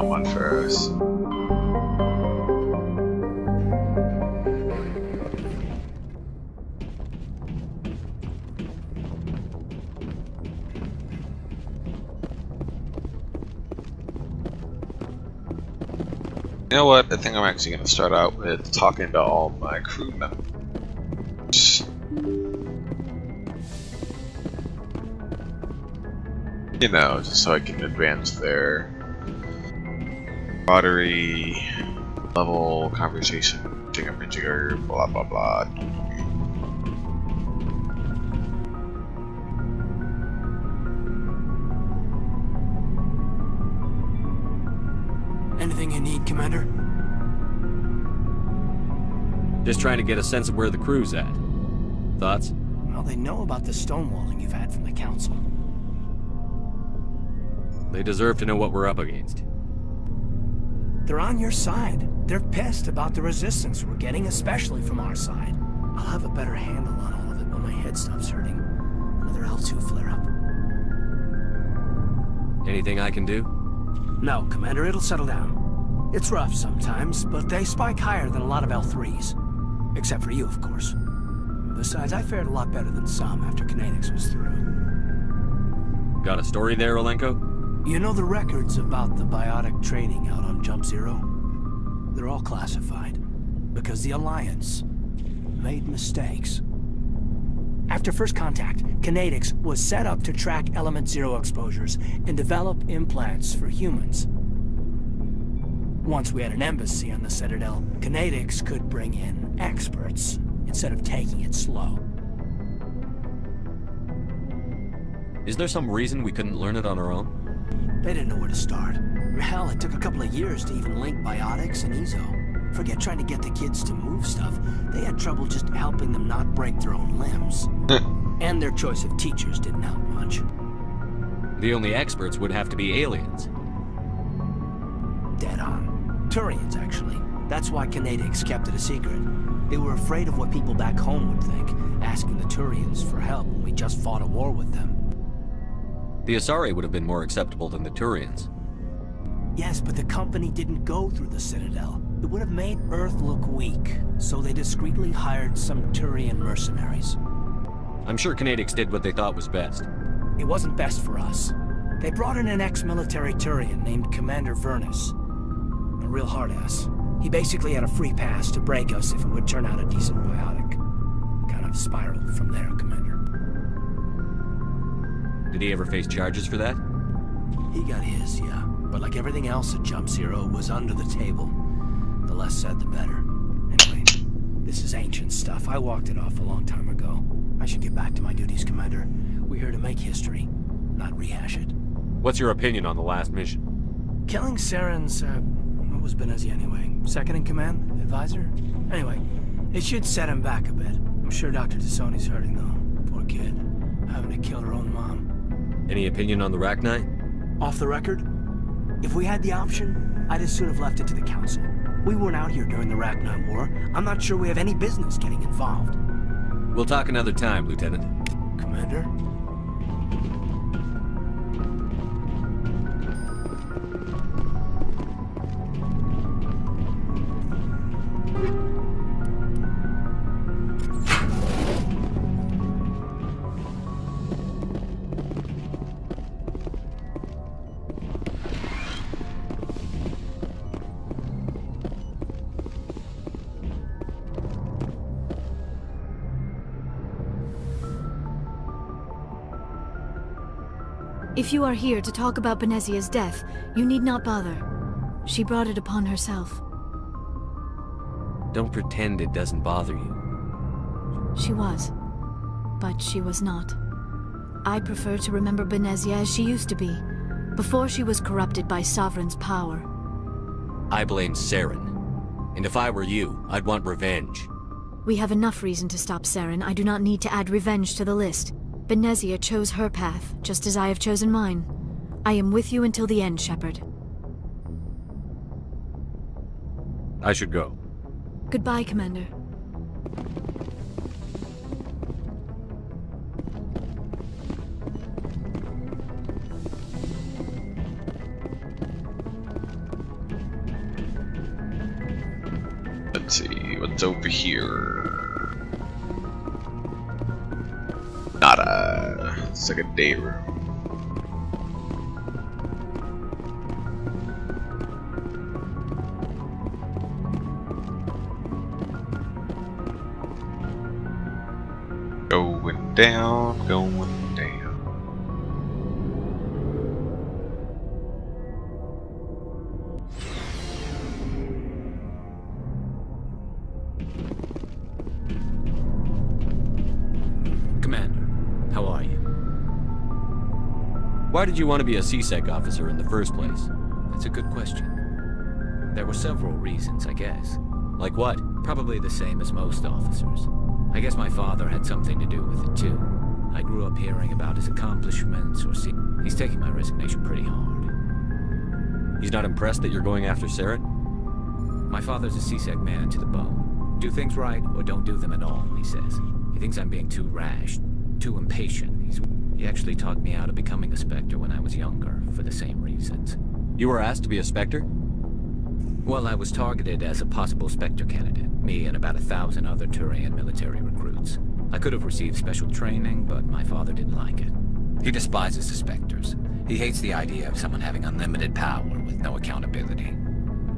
that one first. You know what? I think I'm actually going to start out with talking to all my crew members. You know, just so I can advance their camaraderie level, conversation, jigger, blah blah blah. Anything you need, Commander? Just trying to get a sense of where the crew's at. Thoughts? Well, they know about the stonewalling you've had from the Council. They deserve to know what we're up against. They're on your side. They're pissed about the resistance we're getting, especially from our side. I'll have a better handle on all of it when my head stops hurting. Another L2 flare-up. Anything I can do? No, Commander, it'll settle down. It's rough sometimes, but they spike higher than a lot of L3s. Except for you, of course. Besides, I fared a lot better than some after Kinetics was through. Got a story there, Olenko? You know the records about the biotic training out on Jump Zero? They're all classified. Because the Alliance made mistakes. After first contact, Kinetics was set up to track Element Zero exposures and develop implants for humans. Once we had an embassy on the Citadel, Kinetics could bring in experts instead of taking it slow. Is there some reason we couldn't learn it on our own? They didn't know where to start. Hell, it took a couple of years to even link biotics and EZO. Forget trying to get the kids to move stuff. They had trouble just helping them not break their own limbs. And their choice of teachers didn't help much. The only experts would have to be aliens. Dead on. Turians, actually. That's why Kinetics kept it a secret. They were afraid of what people back home would think, asking the Turians for help when we just fought a war with them. The Asari would have been more acceptable than the Turians. Yes, but the company didn't go through the Citadel. It would have made Earth look weak, so they discreetly hired some Turian mercenaries. I'm sure Kinetics did what they thought was best. It wasn't best for us. They brought in an ex-military Turian named Commander Vernus. A real hard-ass. He basically had a free pass to break us if it would turn out a decent biotic. Kind of spiraled from there, Commander. Did he ever face charges for that? He got his, yeah. But like everything else at Jump Zero, was under the table. The less said, the better. Anyway, this is ancient stuff. I walked it off a long time ago. I should get back to my duties, Commander. We're here to make history, not rehash it. What's your opinion on the last mission? Killing Saren's, what was Benezia anyway? Second in command? Advisor? Anyway, it should set him back a bit. I'm sure Dr. Tassoni's hurting, though. Poor kid. Having to kill her own mom. Any opinion on the Rachni? Off the record? If we had the option, I'd as soon have left it to the Council. We weren't out here during the Rachni War. I'm not sure we have any business getting involved. We'll talk another time, Lieutenant. Commander? If you are here to talk about Benezia's death, you need not bother. She brought it upon herself. Don't pretend it doesn't bother you. She was. But she was not. I prefer to remember Benezia as she used to be, before she was corrupted by Sovereign's power. I blame Saren. And if I were you, I'd want revenge. We have enough reason to stop Saren. I do not need to add revenge to the list. Benezia chose her path, just as I have chosen mine. I am with you until the end, Shepard. I should go. Goodbye, Commander. what's over here? Nada. It's like a day room. Going down, going down. Commander, how are you? Why did you want to be a CSEC officer in the first place? That's a good question. There were several reasons, I guess. Like what? Probably the same as most officers. I guess my father had something to do with it, too. I grew up hearing about his accomplishments, or he's taking my resignation pretty hard. He's not impressed that you're going after Saren? My father's a CSEC man to the bone. Do things right, or don't do them at all, he says. He thinks I'm being too rash, too impatient. He actually talked me out of becoming a Spectre when I was younger, for the same reasons. You were asked to be a Spectre? Well, I was targeted as a possible Spectre candidate. Me and about 1,000 other Turian military recruits. I could have received special training, but my father didn't like it. He despises the Spectres. He hates the idea of someone having unlimited power with no accountability.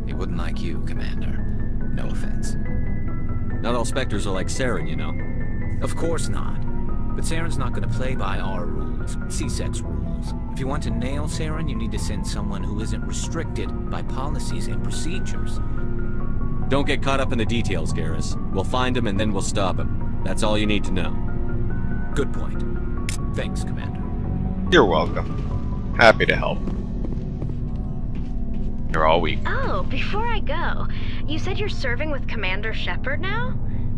He wouldn't like you, Commander. No offense. Not all Spectres are like Saren, you know. Of course not. But Saren's not going to play by our rules, CSEC's rules. If you want to nail Saren, you need to send someone who isn't restricted by policies and procedures. Don't get caught up in the details, Garrus. We'll find him and then we'll stop him. That's all you need to know. Good point. Thanks, Commander. You're welcome. Happy to help. You're all weak. Oh, before I go, you said you're serving with Commander Shepard now?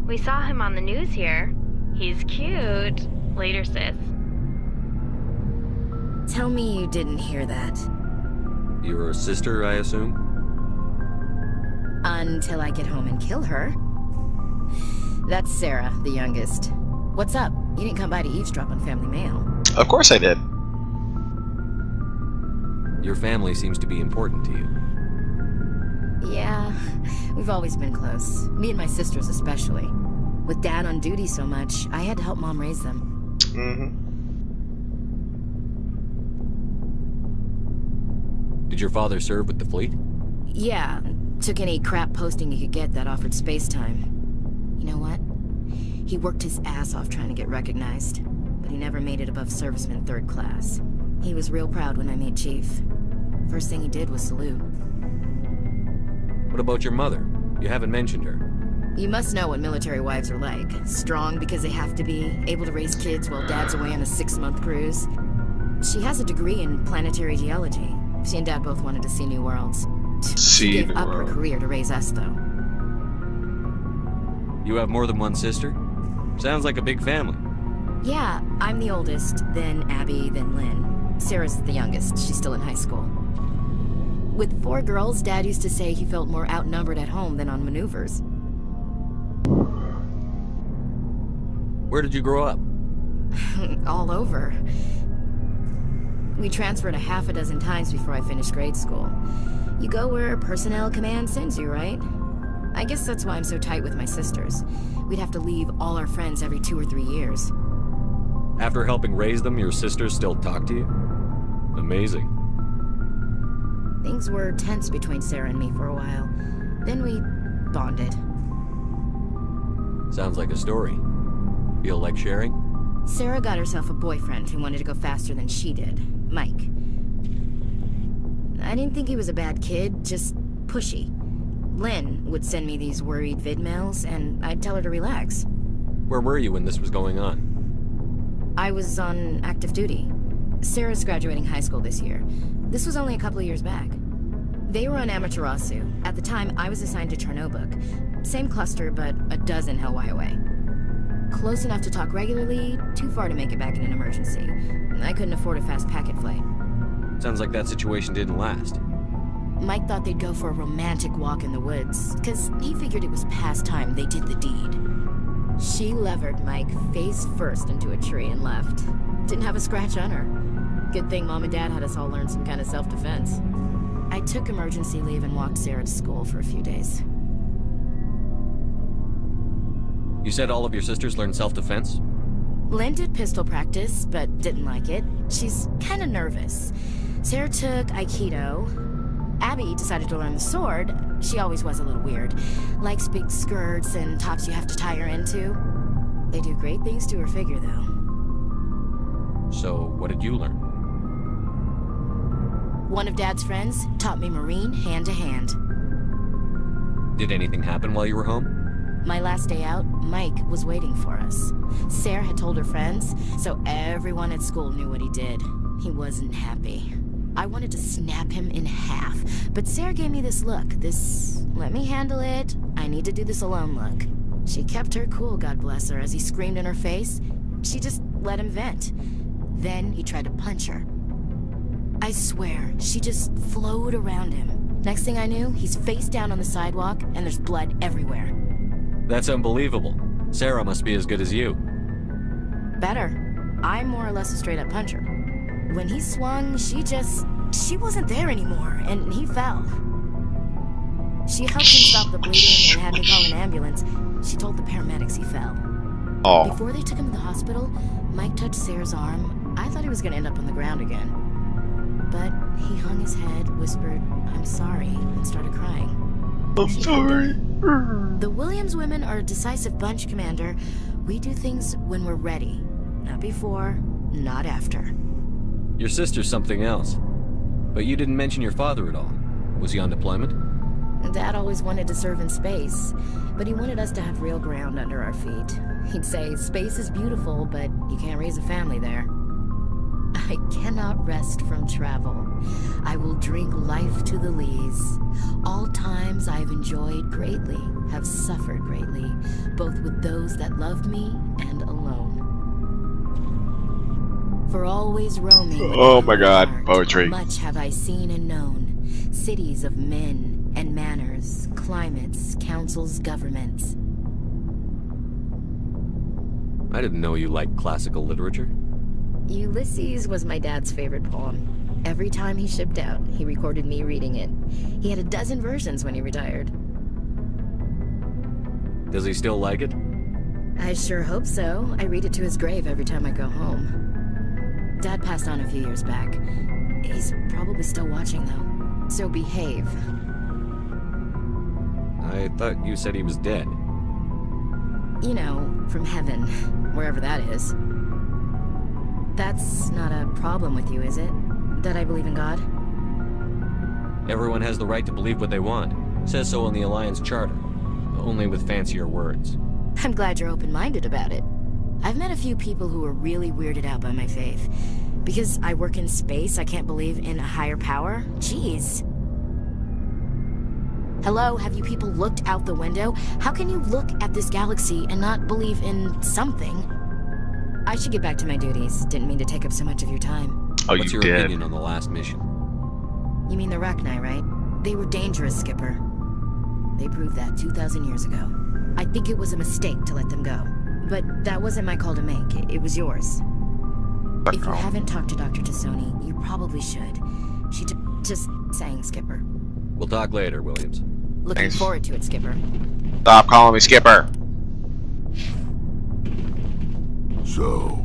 We saw him on the news here. He's cute. Later, sis. Tell me you didn't hear that. Your sister, I assume? Until I get home and kill her. That's Sarah, the youngest. What's up? You didn't come by to eavesdrop on family mail. Of course I did. Your family seems to be important to you. Yeah, we've always been close. Me and my sisters especially. With Dad on duty so much, I had to help Mom raise them. Did your father serve with the fleet? Yeah, took any crap posting he could get that offered space time. You know what? He worked his ass off trying to get recognized, but he never made it above serviceman 3rd class. He was real proud when I made Chief. First thing he did was salute. What about your mother? You haven't mentioned her. You must know what military wives are like. Strong because they have to be, able to raise kids while Dad's away on a 6-month cruise. She has a degree in planetary geology. She and Dad both wanted to see new worlds. She gave up her career to raise us, though. You have more than one sister? Sounds like a big family. Yeah, I'm the oldest, then Abby, then Lynn. Sarah's the youngest. She's still in high school. With 4 girls, Dad used to say he felt more outnumbered at home than on maneuvers. Where did you grow up? All over. We transferred a half a dozen times before I finished grade school. You go where personnel command sends you, right? I guess that's why I'm so tight with my sisters. We'd have to leave all our friends every 2 or 3 years. After helping raise them, your sisters still talk to you? Amazing. Things were tense between Sarah and me for a while. Then we bonded. Sounds like a story. Feel like sharing? Sarah got herself a boyfriend who wanted to go faster than she did, Mike. I didn't think he was a bad kid, just pushy. Lynn would send me these worried vid mails, and I'd tell her to relax. Where were you when this was going on? I was on active duty. Sarah's graduating high school this year. This was only a couple of years back. They were on Amaterasu. At the time, I was assigned to Chernobog. Same cluster, but a dozen Hellwire away. Close enough to talk regularly, too far to make it back in an emergency. I couldn't afford a fast packet flight. Sounds like that situation didn't last. Mike thought they'd go for a romantic walk in the woods, because he figured it was past time they did the deed. She levered Mike face first into a tree and left. Didn't have a scratch on her. Good thing Mom and Dad had us all learn some kind of self-defense. I took emergency leave and walked Sarah to school for a few days. You said all of your sisters learned self-defense? Lynn did pistol practice, but didn't like it. She's kind of nervous. Sarah took Aikido. Abby decided to learn the sword. She always was a little weird. Likes big skirts and tops you have to tie her into. They do great things to her figure, though. So, what did you learn? One of Dad's friends taught me Marine hand to hand. Did anything happen while you were home? My last day out, Mike was waiting for us. Sarah had told her friends, so everyone at school knew what he did. He wasn't happy. I wanted to snap him in half, but Sarah gave me this look, this let me handle it, I need to do this alone look. She kept her cool, God bless her, as he screamed in her face. She just let him vent. Then he tried to punch her. I swear, she just flowed around him. Next thing I knew, he's face down on the sidewalk, and there's blood everywhere. That's unbelievable. Sarah must be as good as you. Better. I'm more or less a straight-up puncher. When he swung, she wasn't there anymore, and he fell. She helped him stop the bleeding and had me call an ambulance. She told the paramedics he fell. Oh. Before they took him to the hospital, Mike touched Sarah's arm. I thought he was gonna end up on the ground again. But he hung his head, whispered, "I'm sorry," and started crying. I'm sorry. The Williams women are a decisive bunch, Commander. We do things when we're ready. Not before, not after. Your sister's something else. But you didn't mention your father at all. Was he on deployment? Dad always wanted to serve in space, but he wanted us to have real ground under our feet. He'd say, space is beautiful, but you can't raise a family there. I cannot rest from travel. I will drink life to the lees. All times I have enjoyed greatly, have suffered greatly, both with those that loved me and alone. For always roaming. Oh my God, heart, poetry. Much have I seen and known. Cities of men and manners, climates, councils, governments. I didn't know you liked classical literature. Ulysses was my dad's favorite poem. Every time he shipped out, he recorded me reading it. He had a dozen versions when he retired. Does he still like it? I sure hope so. I read it to his grave every time I go home. Dad passed on a few years back. He's probably still watching, though. So behave. I thought you said he was dead. You know, from heaven, wherever that is. That's not a problem with you, is it? That I believe in God? Everyone has the right to believe what they want. Says so in the Alliance Charter. Only with fancier words. I'm glad you're open-minded about it. I've met a few people who are really weirded out by my faith. Because I work in space, I can't believe in a higher power? Jeez. Hello, have you people looked out the window? How can you look at this galaxy and not believe in something? I should get back to my duties. Didn't mean to take up so much of your time. Oh, What's you your did. opinion on the last mission? You mean the Rachni, right? They were dangerous, Skipper. They proved that 2,000 years ago. I think it was a mistake to let them go. But that wasn't my call to make. It was yours. If you haven't talked to Dr. Tassoni, you probably should. She just saying, Skipper. We'll talk later, Williams. Looking Thanks. forward to it, Skipper. Stop calling me Skipper. So,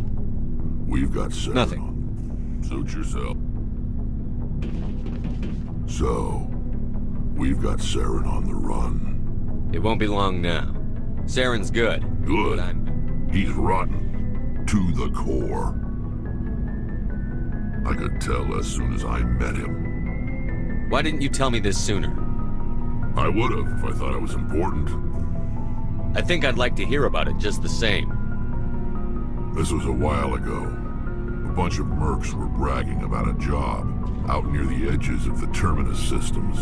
we've got Saren Nothing. on. Suit yourself. So, we've got Saren on the run. It won't be long now. Saren's good. Good. But I'm... He's rotten. To the core. I could tell as soon as I met him. Why didn't you tell me this sooner? I would've if I thought it was important. I think I'd like to hear about it just the same. This was a while ago. A bunch of mercs were bragging about a job out near the edges of the Terminus systems.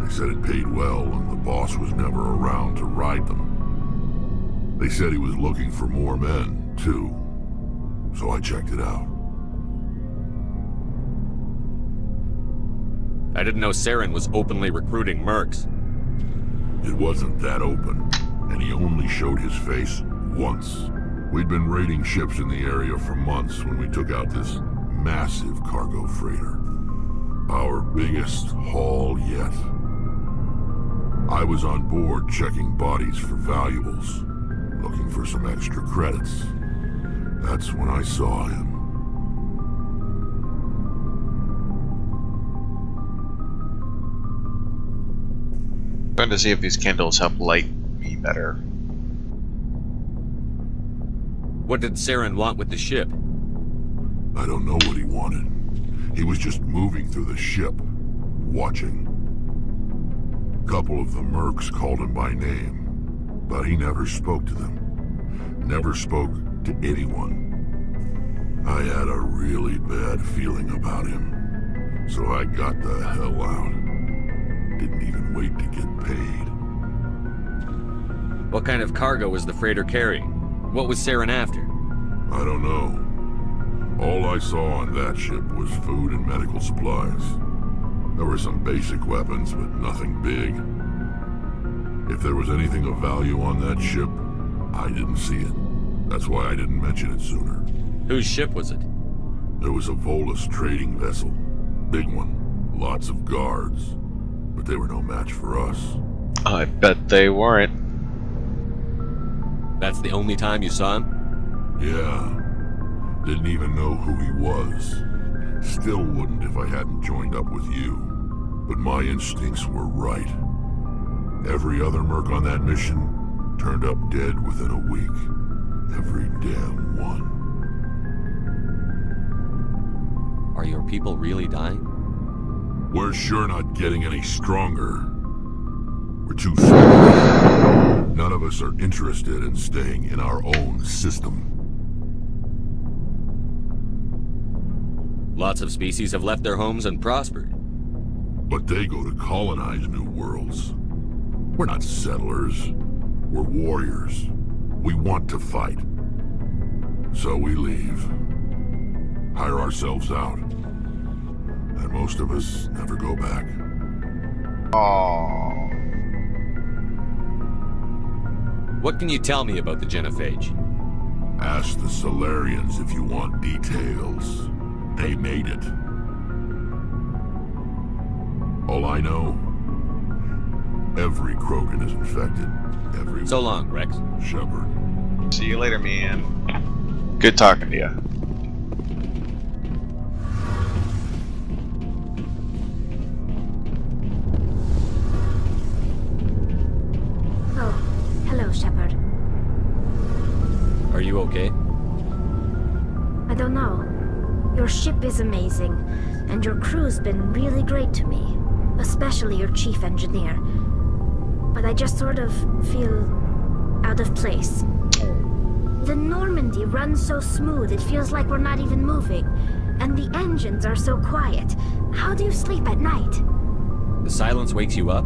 They said it paid well and the boss was never around to ride them. They said he was looking for more men, too. So I checked it out. I didn't know Saren was openly recruiting mercs. It wasn't that open, and he only showed his face once. We'd been raiding ships in the area for months when we took out this massive cargo freighter. Our biggest haul yet. I was on board checking bodies for valuables. looking for some extra credits. That's when I saw him. I'm going to see if these candles help light me better. What did Saren want with the ship? I don't know what he wanted. He was just moving through the ship, watching. A couple of the mercs called him by name, but he never spoke to them. Never spoke to anyone. I had a really bad feeling about him, so I got the hell out. Didn't even wait to get paid. What kind of cargo was the freighter carrying? What was Saren after? I don't know. All I saw on that ship was food and medical supplies. There were some basic weapons, but nothing big. If there was anything of value on that ship, I didn't see it. That's why I didn't mention it sooner. Whose ship was it? There was a Volus trading vessel. Big one. Lots of guards. But they were no match for us. I bet they weren't. That's the only time you saw him? Yeah. Didn't even know who he was. Still wouldn't if I hadn't joined up with you. But my instincts were right. Every other merc on that mission turned up dead within a week. Every damn one. Are your people really dying? We're sure not getting any stronger. We're too small. None of us are interested in staying in our own system. Lots of species have left their homes and prospered. But they go to colonize new worlds. We're not settlers. We're warriors. We want to fight. So we leave. Hire ourselves out. And most of us never go back. Aww. What can you tell me about the Genophage? Ask the Solarians if you want details. They made it. All I know, every Krogan is infected. Every So long, Rex. Shepard. See you later, man. Good talking to you. Oh, hello, Shepard. Are you okay? I don't know. Your ship is amazing, and your crew's been really great to me, especially your chief engineer. But I just sort of feel out of place. The Normandy runs so smooth it feels like we're not even moving, and the engines are so quiet. How do you sleep at night? The silence wakes you up?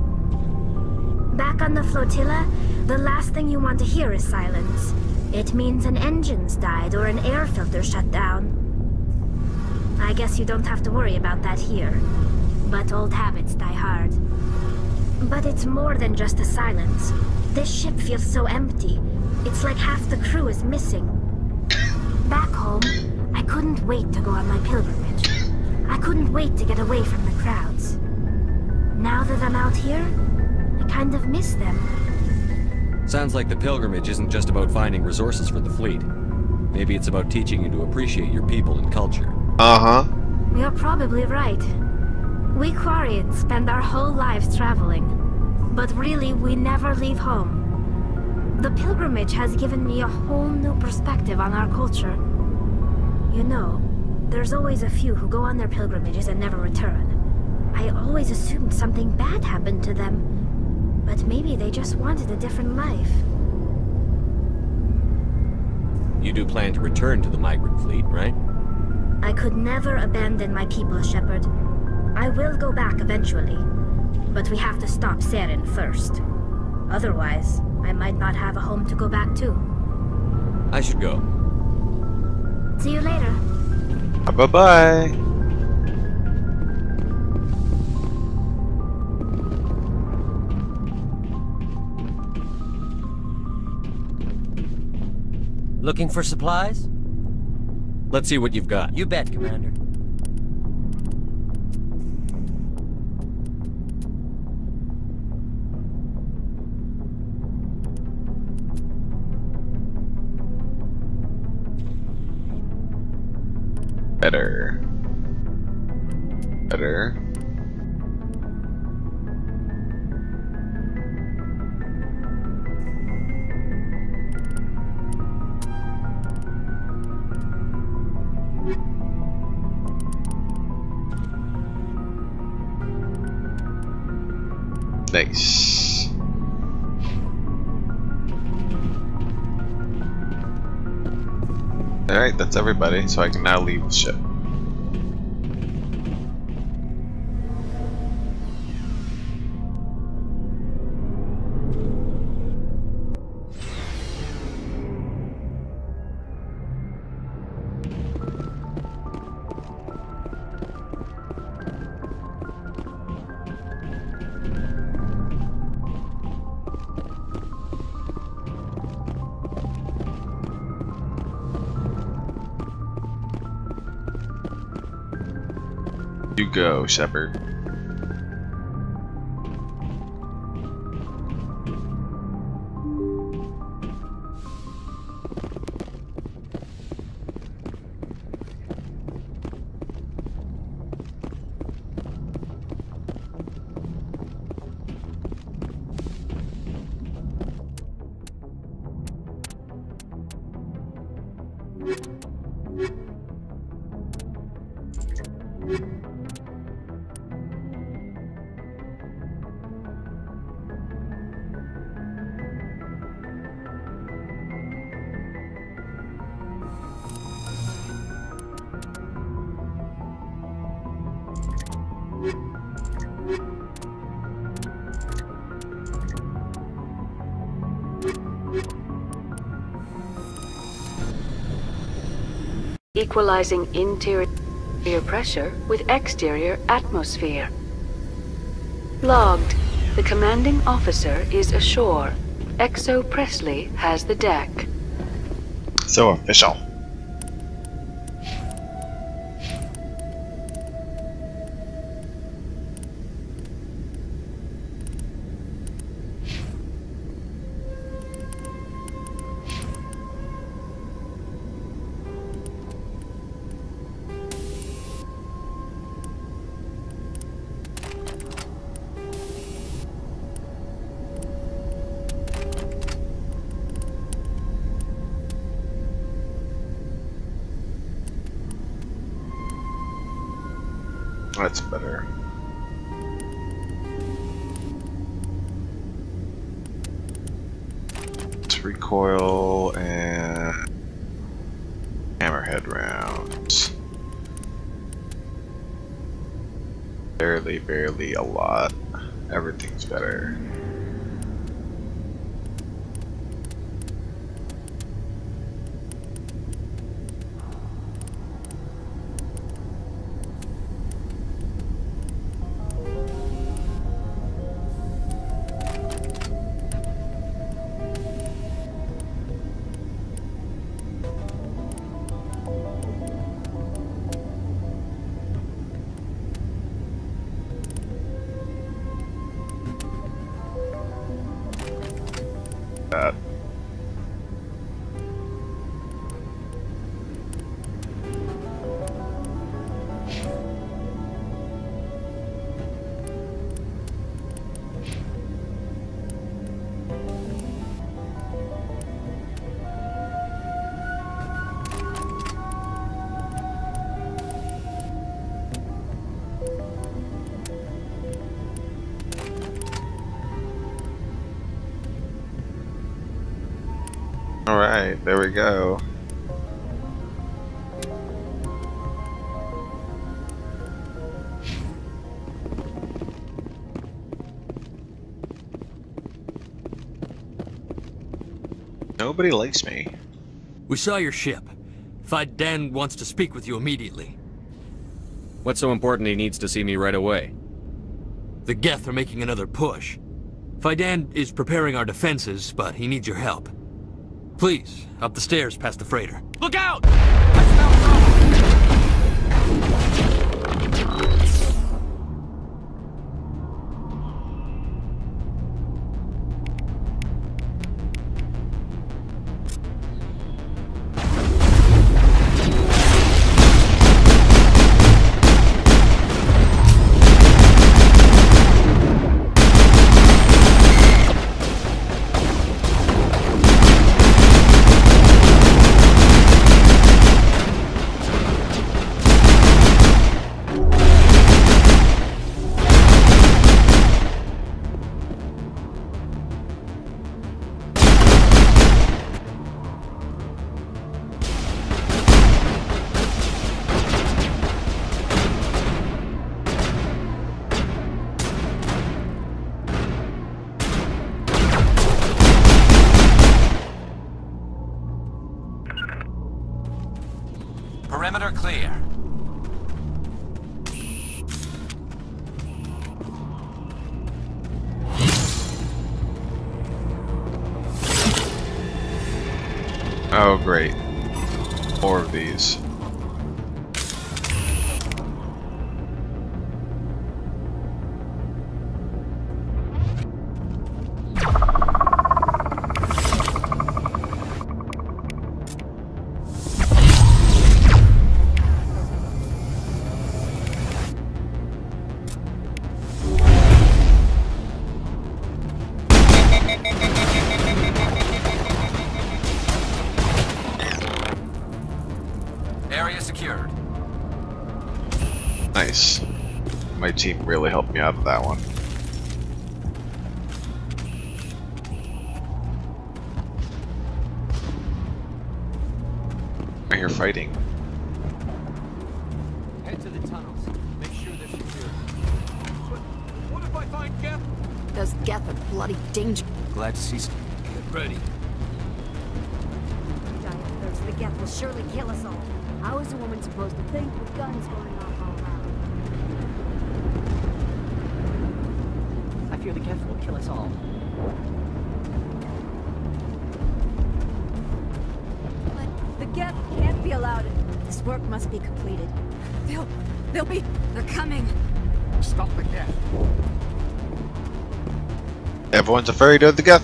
Back on the flotilla, the last thing you want to hear is silence. It means an engine's died or an air filter shut down. I guess you don't have to worry about that here. But old habits die hard. But it's more than just the silence. This ship feels so empty. It's like half the crew is missing. Back home, I couldn't wait to go on my pilgrimage. I couldn't wait to get away from the crowds. Now that I'm out here, I kind of miss them. Sounds like the pilgrimage isn't just about finding resources for the fleet. Maybe it's about teaching you to appreciate your people and culture. Uh-huh. You're probably right. We Quarians spend our whole lives traveling. But really, we never leave home. The pilgrimage has given me a whole new perspective on our culture. You know, there's always a few who go on their pilgrimages and never return. I always assumed something bad happened to them. But maybe they just wanted a different life. You do plan to return to the migrant fleet, right? I could never abandon my people, Shepard. I will go back eventually. But we have to stop Saren first. Otherwise, I might not have a home to go back to. I should go. See you later. Bye-bye. Looking for supplies? Let's see what you've got. You bet, Commander. Better. Better. Nice. Alright, that's everybody, so I can now leave the ship. You go, Shepard. Equalizing interior pressure with exterior atmosphere. Logged. The commanding officer is ashore. Exo Presley has the deck. So official. That's better. It's recoil and hammerhead rounds. Barely a lot. Everything's better. That. Alright, there we go. Nobody likes me. We saw your ship. Faidan wants to speak with you immediately. What's so important he needs to see me right away? The Geth are making another push. Faidan is preparing our defenses, but he needs your help. Please, up the stairs past the freighter. Look out! I smell Perimeter clear. Oh, great. More of these. Area secured. Nice. My team really helped me out of that one. I hear fighting. Head to the tunnels. Make sure they're secure. But what if I find Geth? Those Geth are bloody dangerous. Glad to see some. Get ready. Giant thirst, the Geth will surely kill us all. How is a woman supposed to think with guns going off all around? I fear the Geth will kill us all. But the Geth can't be allowed. This work must be completed. They're coming. Stop the Geth. Everyone's afraid of the Geth.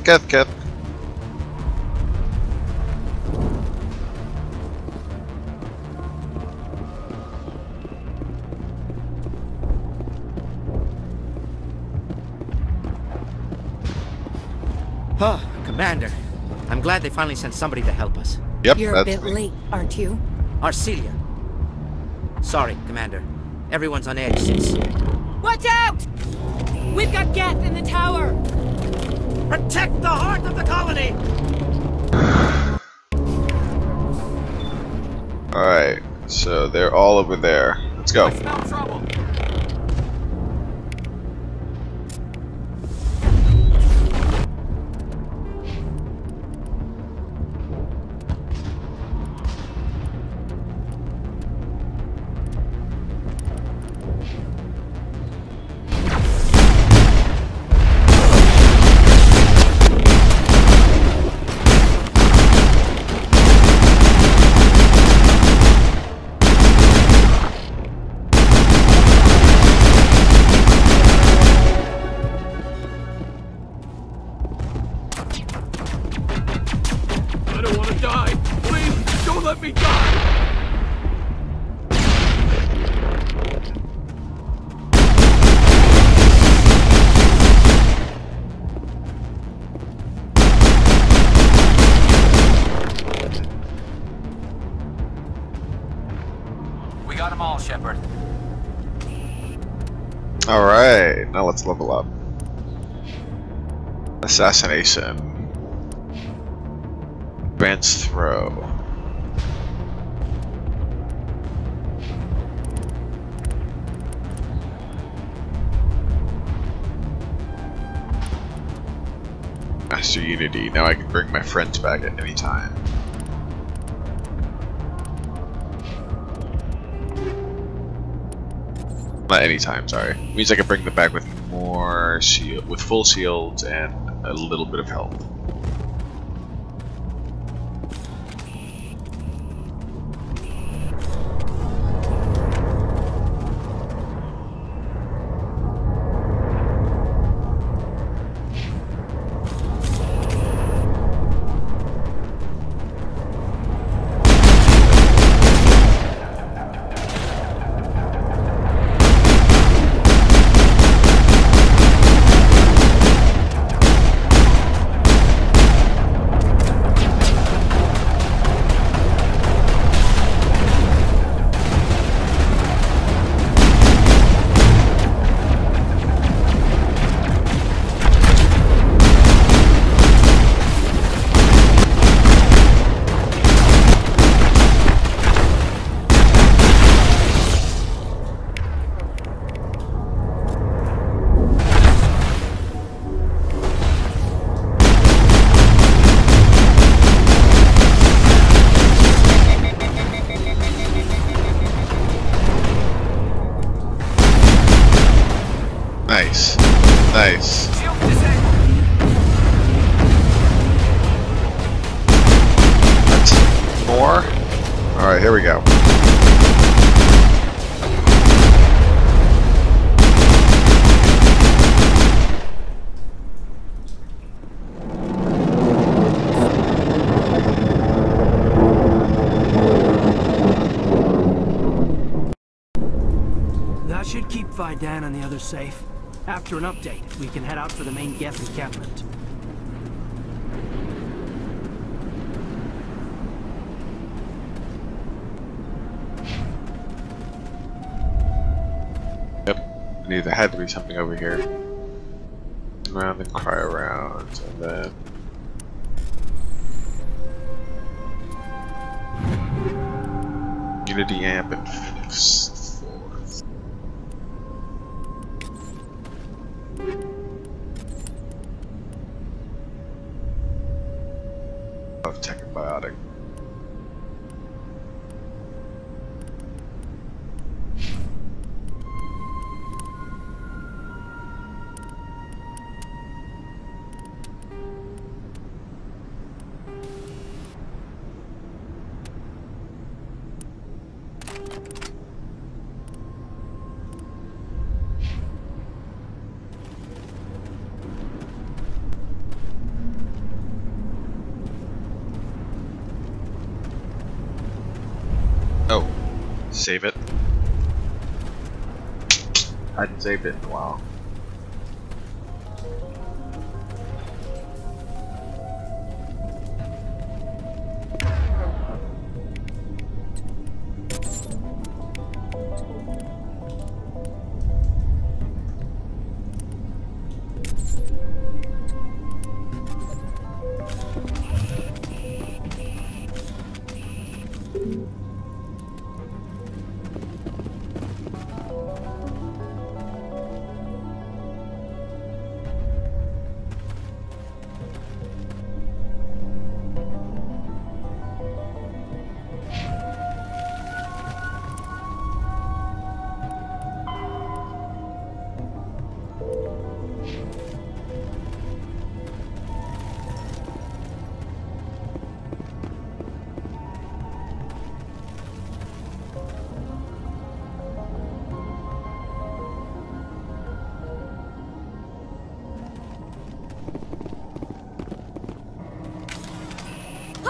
Oh, Commander. I'm glad they finally sent somebody to help us. Yep, You're a that's bit me. late, aren't you? Arcelia. Sorry, Commander. Everyone's on edge since... Watch out! We've got Geth in the tower! Protect the heart of the colony! Alright, so they're all over there. Let's go. I smell trouble. I don't want to die. Please, don't let me die. We got them all, Shepard. Alright, now let's level up. Assassination. Advanced throw. Master Unity. Now I can bring my friends back at any time. Not any time, sorry. It means I can bring them back with more shield, with full shields and a little bit of health. Nice. Nice. What? More? Alright, here we go. That should keep Vidan and the others safe. After an update, we can head out for the main Geth encampment. Yep. There had to be something over here. Around and cry around, and then... Unity amp and Phoenix 4. Of Tech and Biotic. Oh, save it. I hadn't saved it in a while.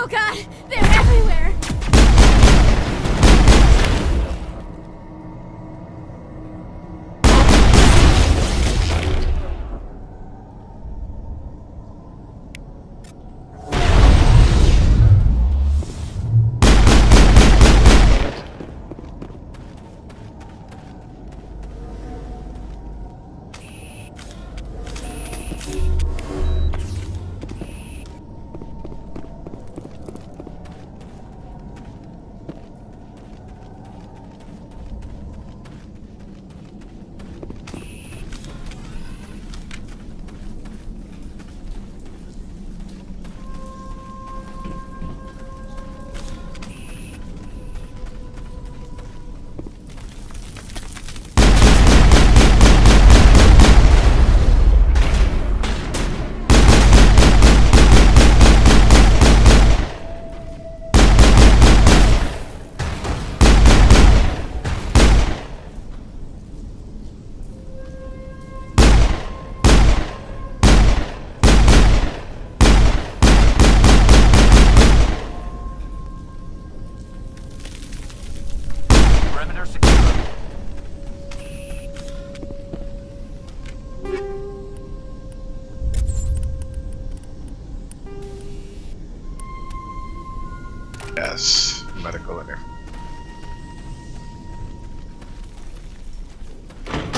Oh god, they're everywhere! Perimeter secure. Yes, medical in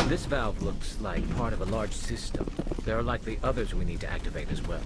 This valve looks like part of a large system. There are likely others we need to activate as well.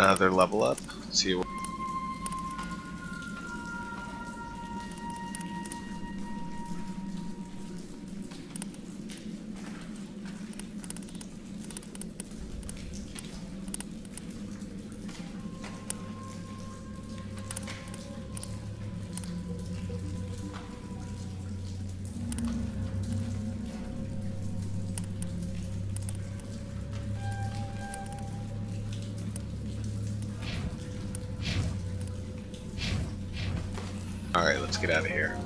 another level up. Let's see what. Alright, let's get out of here.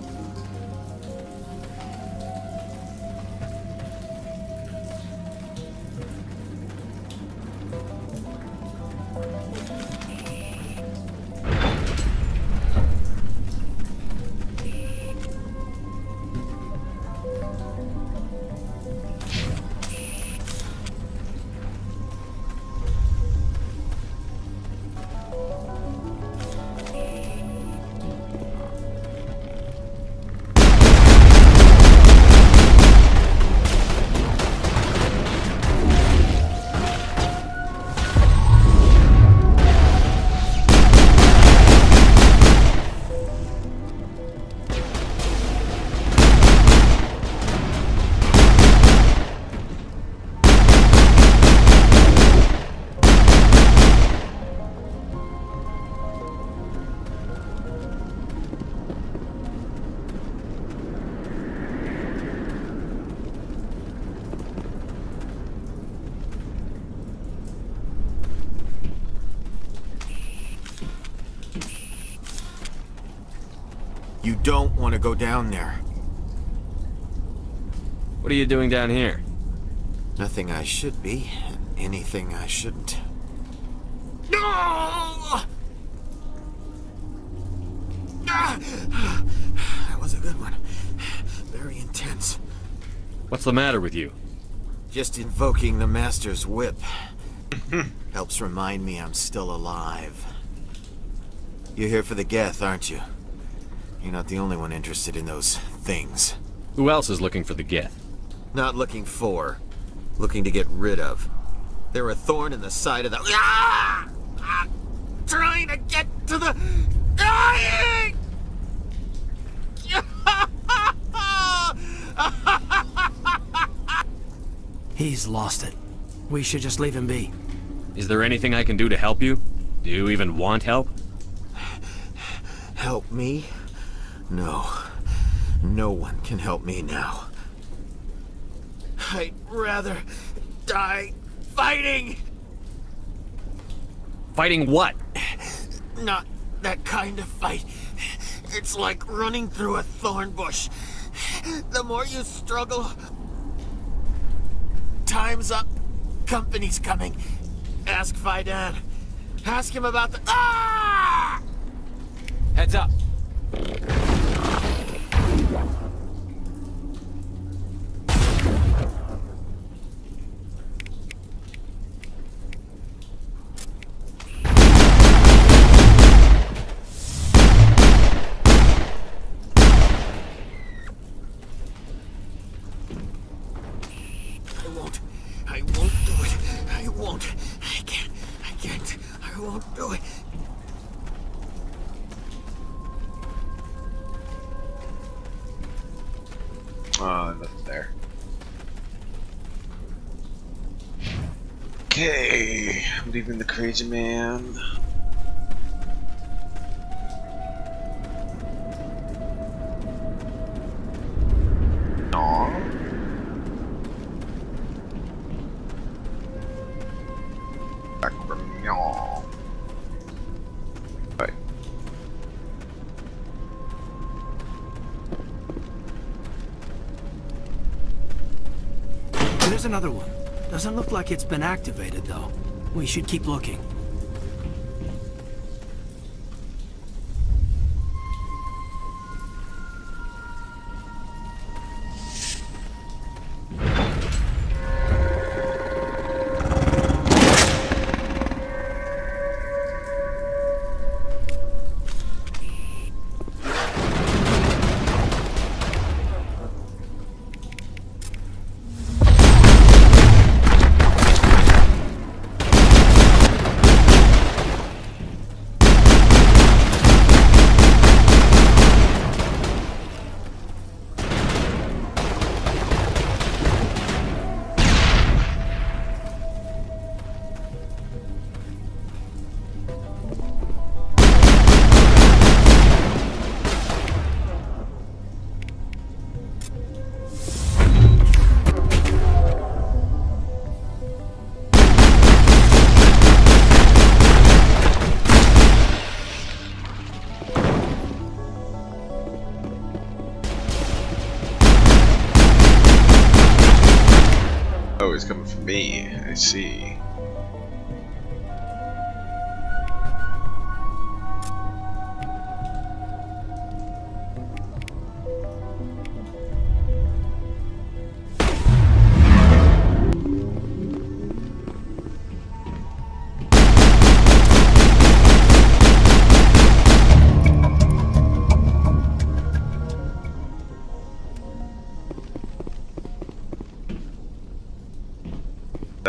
You don't want to go down there. What are you doing down here? Nothing I should be, and anything I shouldn't. No! That was a good one. Very intense. What's the matter with you? Just invoking the Master's whip. Helps remind me I'm still alive. You're here for the Geth, aren't you? You're not the only one interested in those things. Who else is looking for the Geth? Not looking for. Looking to get rid of. They're a thorn in the side of the... Ah! Trying to get to the... Dying! He's lost it. We should just leave him be. Is there anything I can do to help you? Do you even want help? Help me? No. No one can help me now. I'd rather die fighting! Fighting what? Not that kind of fight. It's like running through a thorn bush. The more you struggle... Time's up. Company's coming. Ask Faidan. Ask him about the... Ah! Heads up. I won't do it. I won't. I can't. I won't do it. Oh, nothing there. Okay, I'm leaving the crazy man. Aww. Back from y'all. Right. There's another one. Doesn't look like it's been activated, though. We should keep looking. me. I see.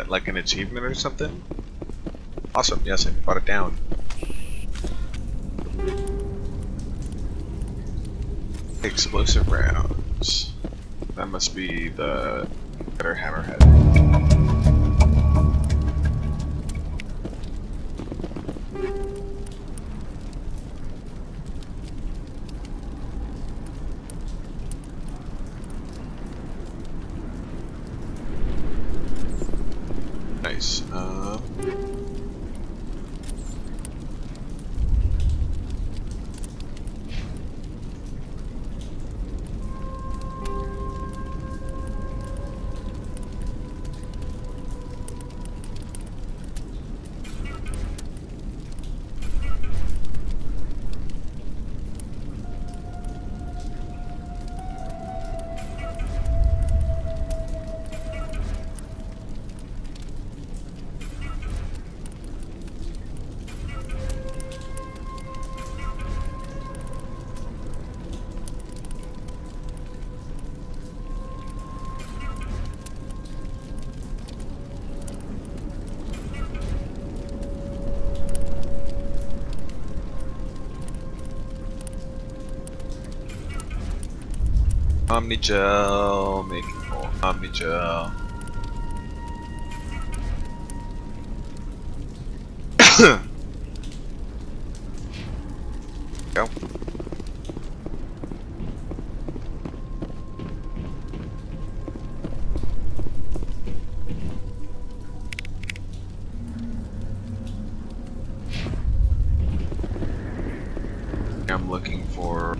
Like an achievement or something? Awesome, yes, I brought it down. Explosive rounds. That must be the better hammerhead. Nice. Omnigel, making more Omnigel. Go. I'm looking for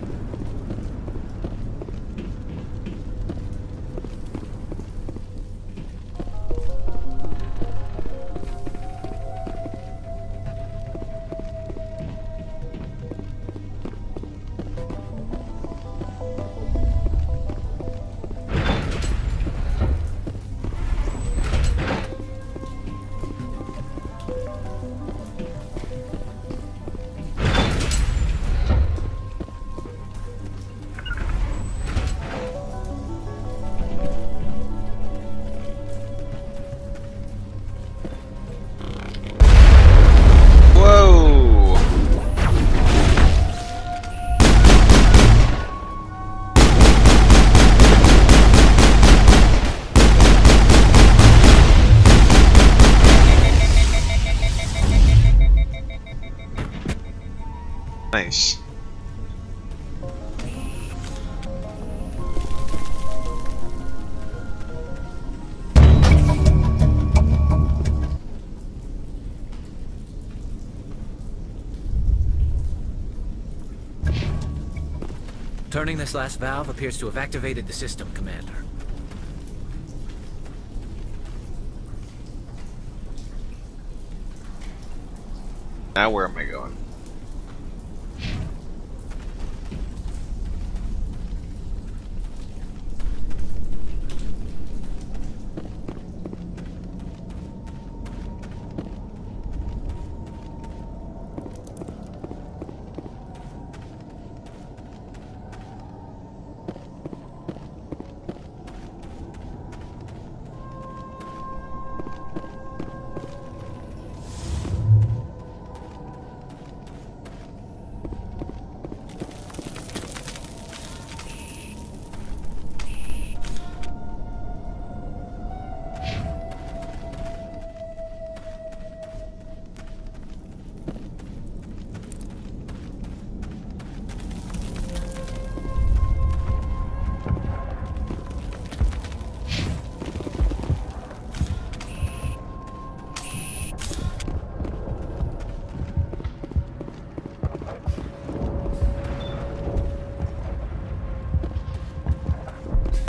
nice. Turning this last valve appears to have activated the system, Commander. Now where am I going?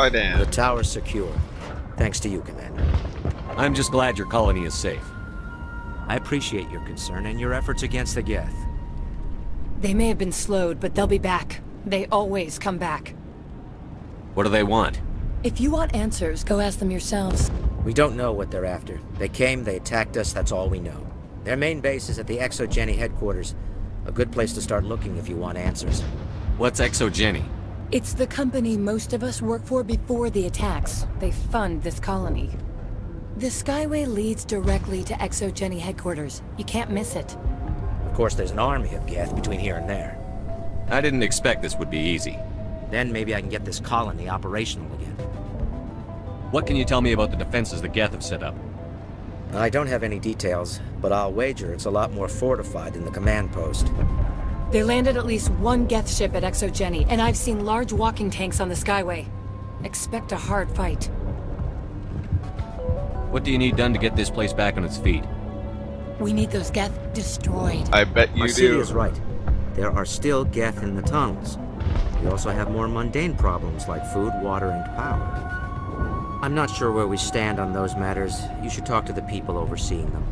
The tower's secure. Thanks to you, Commander. I'm just glad your colony is safe. I appreciate your concern and your efforts against the Geth. They may have been slowed, but they'll be back. They always come back. What do they want? If you want answers, go ask them yourselves. We don't know what they're after. They came, they attacked us, that's all we know. Their main base is at the ExoGeni headquarters. A good place to start looking if you want answers. What's ExoGeni? It's the company most of us worked for before the attacks. They fund this colony. The Skyway leads directly to ExoGeni headquarters. You can't miss it. Of course, there's an army of Geth between here and there. I didn't expect this would be easy. Then maybe I can get this colony operational again. What can you tell me about the defenses the Geth have set up? I don't have any details, but I'll wager it's a lot more fortified than the command post. They landed at least one Geth ship at ExoGeni, and I've seen large walking tanks on the Skyway. Expect a hard fight. What do you need done to get this place back on its feet? We need those Geth destroyed. I bet you Marcia do. is right. There are still Geth in the tunnels. We also have more mundane problems like food, water, and power. I'm not sure where we stand on those matters. You should talk to the people overseeing them.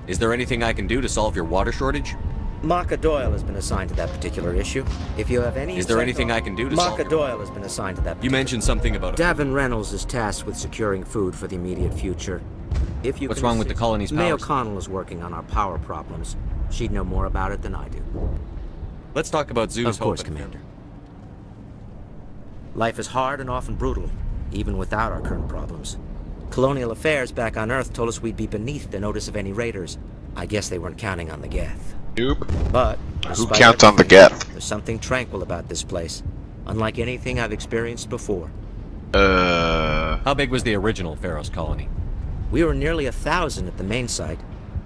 Is there anything I can do to solve your water shortage? Maka Doyle has been assigned to that particular issue. If you have any... Is there anything I can do to solve Maka Doyle has been assigned to that. You mentioned something about... Davin Reynolds is tasked with securing food for the immediate future. If you What's wrong with the colony's powers? May O'Connell is working on our power problems. She'd know more about it than I do. Let's talk about Zeus. Of course, Commander. Life is hard and often brutal, even without our current problems. Colonial affairs back on Earth told us we'd be beneath the notice of any raiders. I guess they weren't counting on the Geth. Nope. But who counts on the Geth? There's something tranquil about this place, unlike anything I've experienced before. How big was the original Pharos colony? We were nearly 1,000 at the main site,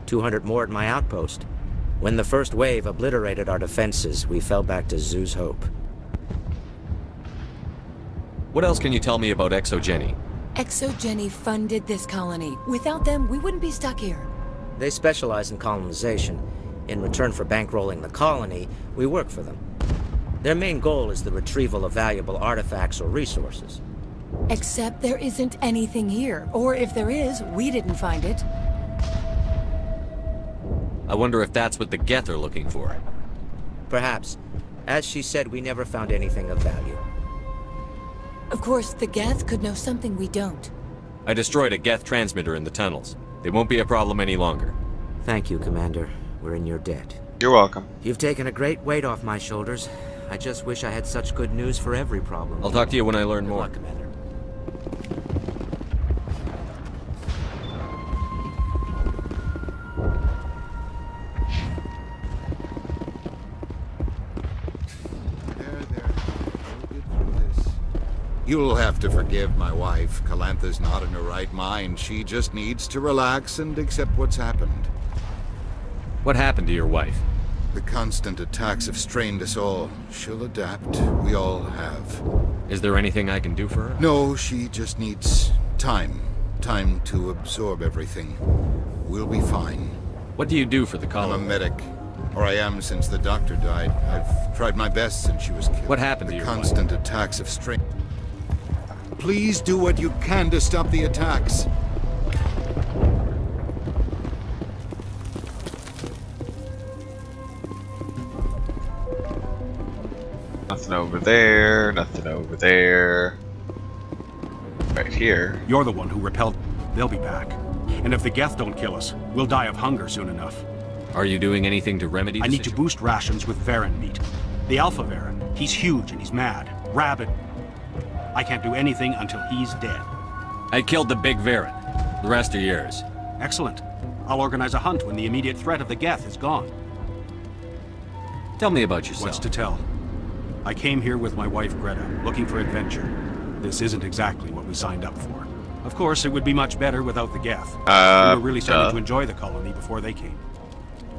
200 more at my outpost. When the first wave obliterated our defenses, we fell back to Zeus Hope. What else can you tell me about ExoGeni? ExoGeni funded this colony. Without them, we wouldn't be stuck here. They specialize in colonization. In return for bankrolling the colony, we work for them. Their main goal is the retrieval of valuable artifacts or resources. Except there isn't anything here. Or if there is, we didn't find it. I wonder if that's what the Geth are looking for. Perhaps. As she said, we never found anything of value. Of course, the Geth could know something we don't. I destroyed a Geth transmitter in the tunnels. They won't be a problem any longer. Thank you, Commander. We're in your debt. You're welcome. You've taken a great weight off my shoulders. I just wish I had such good news for every problem. I'll talk to you when I learn more. Good luck, Commander. You'll have to forgive my wife. Calantha's not in her right mind. She just needs to relax and accept what's happened. What happened to your wife? The constant attacks have strained us all. She'll adapt. We all have. Is there anything I can do for her? No, she just needs time. Time to absorb everything. We'll be fine. What do you do for the colony? I'm a medic. Or I am since the doctor died. I've tried my best since she was killed. What happened to your wife? The constant attacks have strained... Please do what you can to stop the attacks. Nothing over there, nothing over there. Right here. You're the one who repelled. They'll be back. And if the Geth don't kill us, we'll die of hunger soon enough. Are you doing anything to remedy I need to boost rations with Varren meat. The Alpha Varren. He's huge and he's mad. Rabid. I can't do anything until he's dead. I killed the big Varren. The rest are yours. Excellent. I'll organize a hunt when the immediate threat of the Geth is gone. Tell me about yourself. What's to tell? I came here with my wife Greta, looking for adventure. This isn't exactly what we signed up for. Of course, it would be much better without the Geth. We were really starting to enjoy the colony before they came.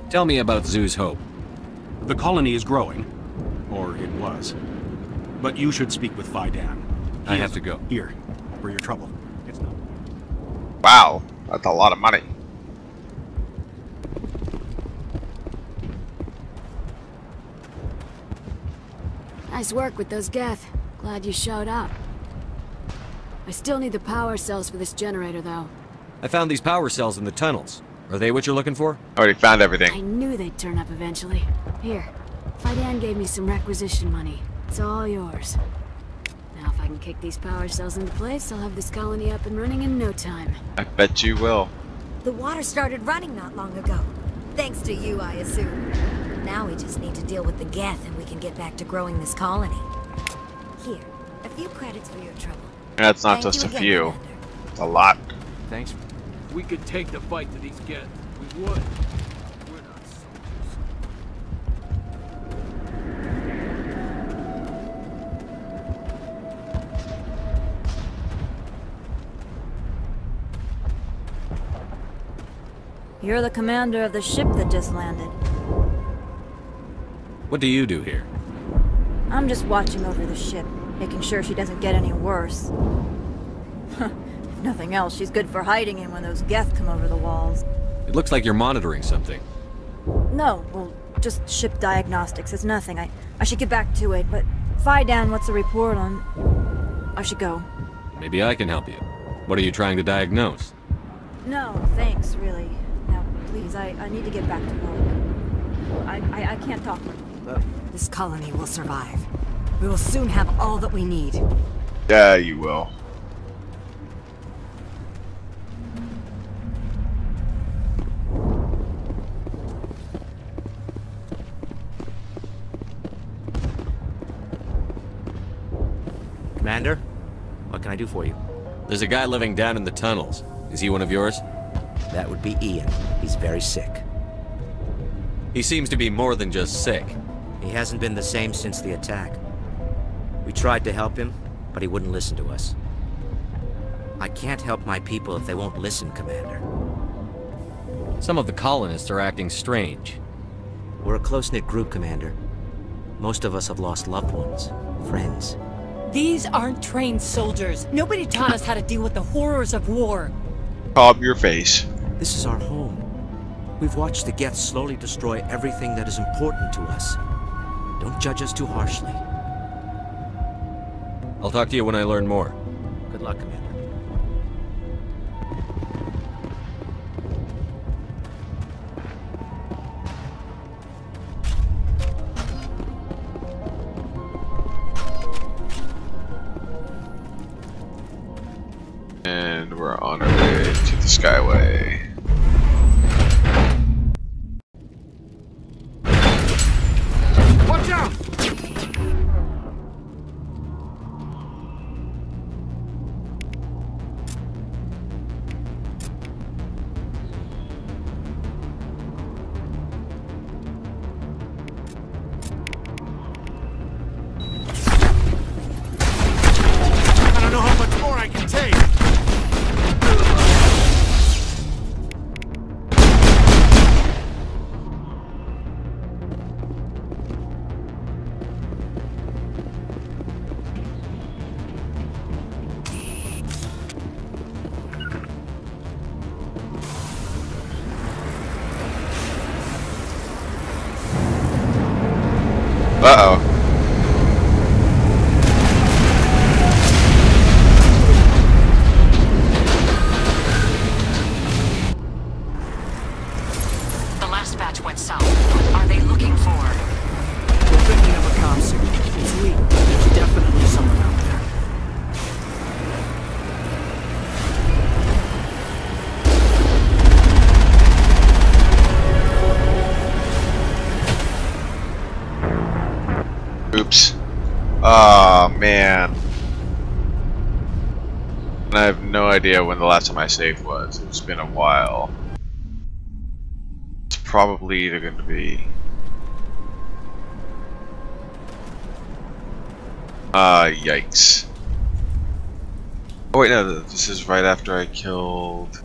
Tell me about Zeus Hope. The colony is growing. Or it was. But you should speak with Faidan. I have to go. Here, for your trouble. It's not. Wow, that's a lot of money. Nice work with those Geth. Glad you showed up. I still need the power cells for this generator, though. I found these power cells in the tunnels. Are they what you're looking for? Already found everything. I knew they'd turn up eventually. Here, Faidan gave me some requisition money. It's all yours. Now if I can kick these power cells into place, I'll have this colony up and running in no time. I bet you will. The water started running not long ago. Thanks to you, I assume. Now we just need to deal with the Geth and we can get back to growing this colony. Here, a few credits for your trouble. That's not just a few. It's a lot. Thanks. We could take the fight to these Geth. We would. We're not soldiers. You're the commander of the ship that just landed. What do you do here? I'm just watching over the ship, making sure she doesn't get any worse. If nothing else, she's good for hiding in when those Geth come over the walls. It looks like you're monitoring something. No, well, just ship diagnostics. It's nothing. I should get back to it, but Faidan wants a report on... I should go. Maybe I can help you. What are you trying to diagnose? No, thanks, really. Now, please, I need to get back to work. I can't talk. This colony will survive. We will soon have all that we need. Yeah, you will. Commander, what can I do for you? There's a guy living down in the tunnels. Is he one of yours? That would be Ian. He's very sick. He seems to be more than just sick. He hasn't been the same since the attack. We tried to help him, but he wouldn't listen to us. I can't help my people if they won't listen, Commander. Some of the colonists are acting strange. We're a close-knit group, Commander. Most of us have lost loved ones, friends. These aren't trained soldiers. Nobody taught us how to deal with the horrors of war. Calm your face. This is our home. We've watched the Geth slowly destroy everything that is important to us. Don't judge us too harshly. I'll talk to you when I learn more. Good luck, Commander. And we're on our way to the Skyway. Watch out! I don't know how much more I can take. Uh-oh. The last batch went south. Are they looking for? We're thinking of a comm signal. It's weak. There's definitely someone out there. Oops. Oh man. And I have no idea when the last time I saved was. It's been a while. It's probably either going to be... yikes. Oh wait, no, this is right after I killed...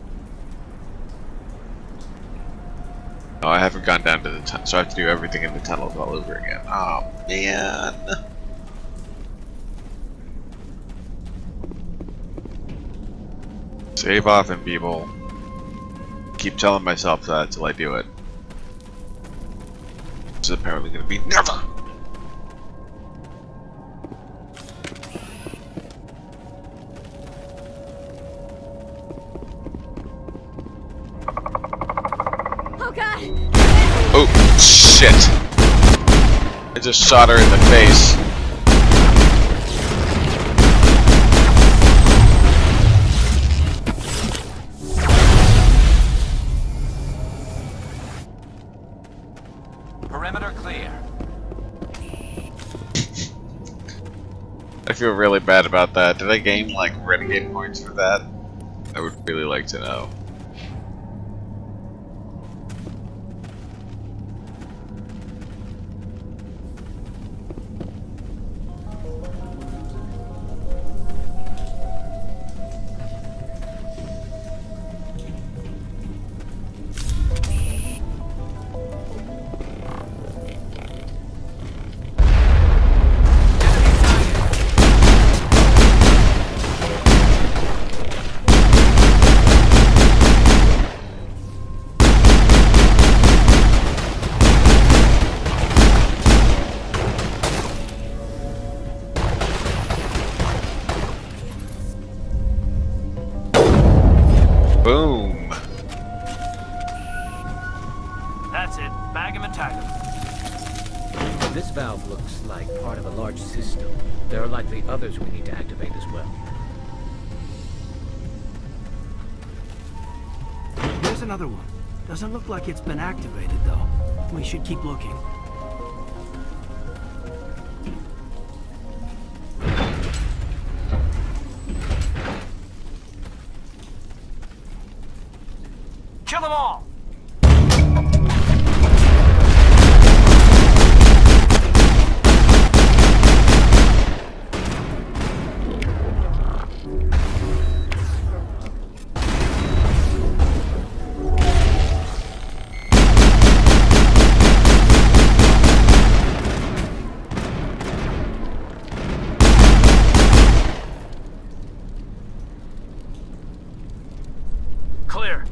No, I haven't gone down to the tunnel, so I have to do everything in the tunnels all over again. Oh, man. Save often, people. Keep telling myself that until I do it. This is apparently going to be never! shit! I just shot her in the face. Perimeter clear. I feel really bad about that. Did I gain like renegade points for that? I would really like to know. Boom. That's it. Bag him and tag him. This valve looks like part of a large system. There are likely others we need to activate as well. There's another one. Doesn't look like it's been activated, though. We should keep looking. Kill them all! Clear.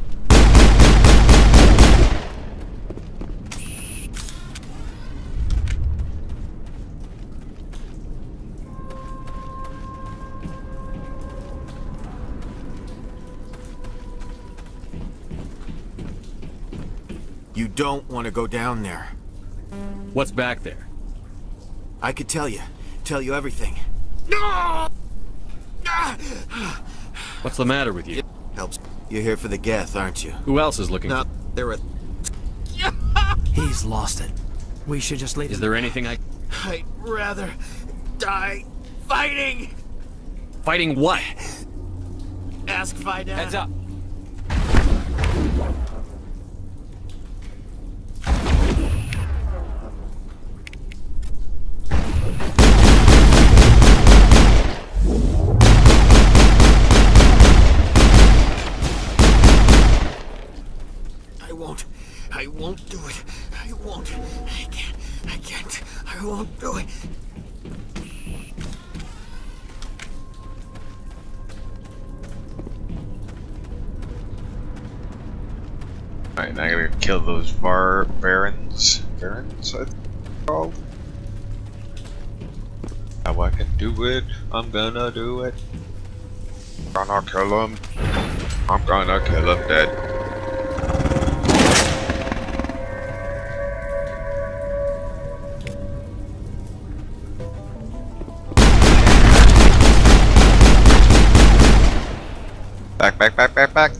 You don't want to go down there. What's back there? I could tell you everything. What's the matter with you? Helps. You're here for the Geth, aren't you? Who else is looking No, for... there are... He's lost it. We should just leave. Is there anything I... I'd rather die fighting! Fighting what? Ask Vidal. Heads up. I won't do it. I won't. I can't. I won't do it. Alright, now I gotta kill those Varens. Varens, I think they're called. How I can do it, I'm gonna do it. Gonna kill him. I'm gonna kill him dead. Back.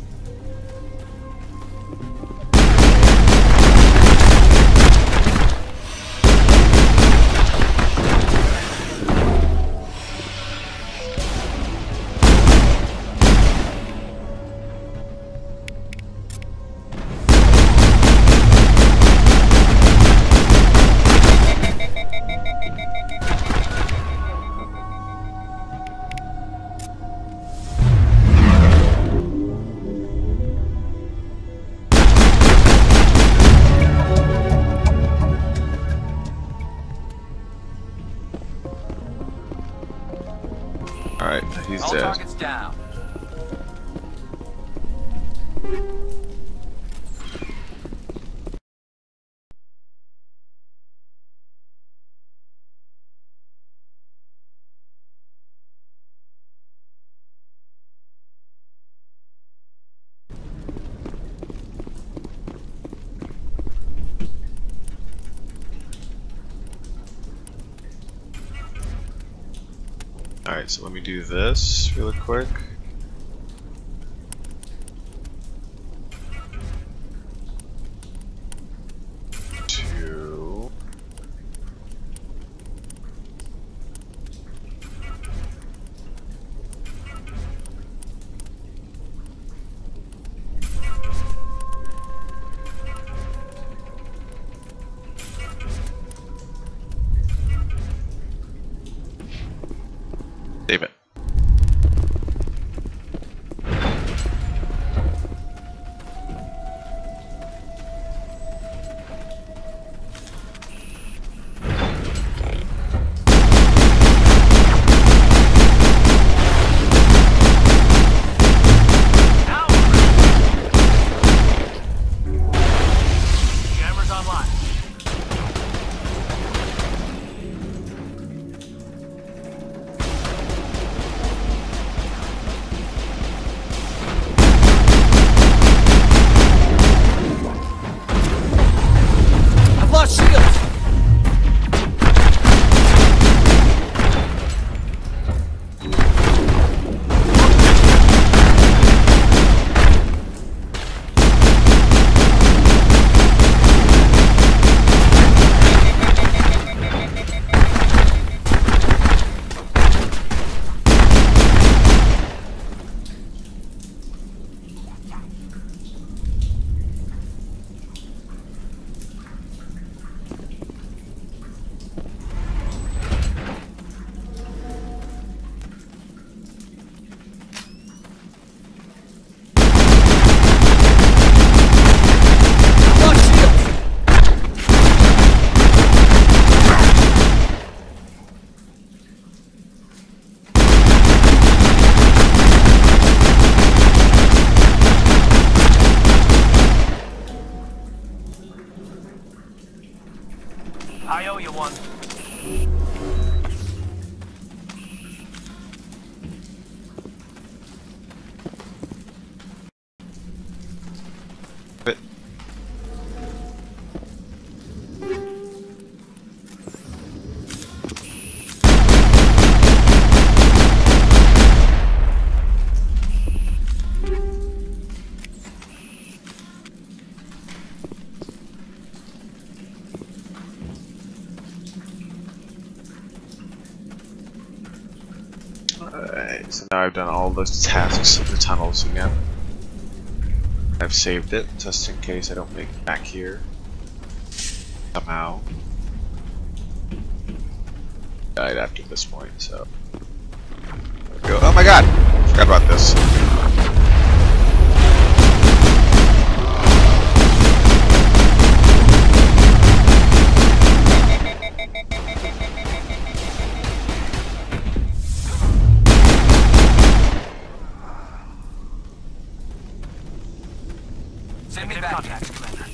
Alright, he's All dead. targets down. Alright, so let me do this really quick. Save it. Cameras online. I've lost shields! I owe you one. But alright, so now I've done all the tasks of the tunnels again. I've saved it, just in case I don't make it back here. Somehow. Died after this point, so. There we go. Oh my god! Forgot about this. Send me back. Contact, Commander.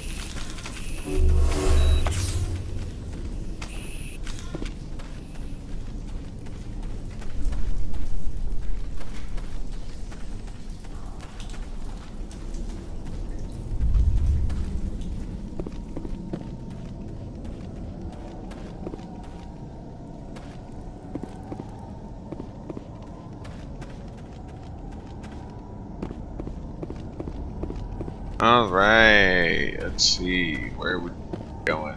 Alright, let's see, where are we going?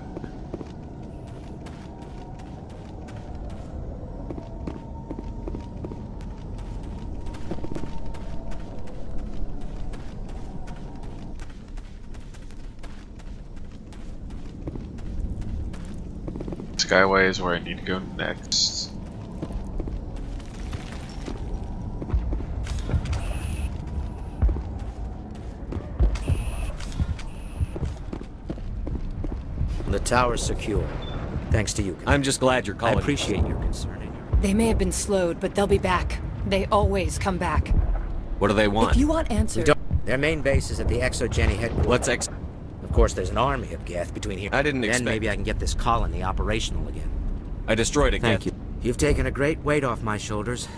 Skyway is where I need to go next. The tower's secure. Thanks to you. I'm just glad you're calling. I appreciate your concern. They may have been slowed, but they'll be back. They always come back. What do they want? If you want answers... Their main base is at the ExoGeni headquarters. What's Of course, there's an army of Geth between here. I didn't expect... Then maybe I can get this colony operational again. I destroyed a Thank Geth. you. You've taken a great weight off my shoulders.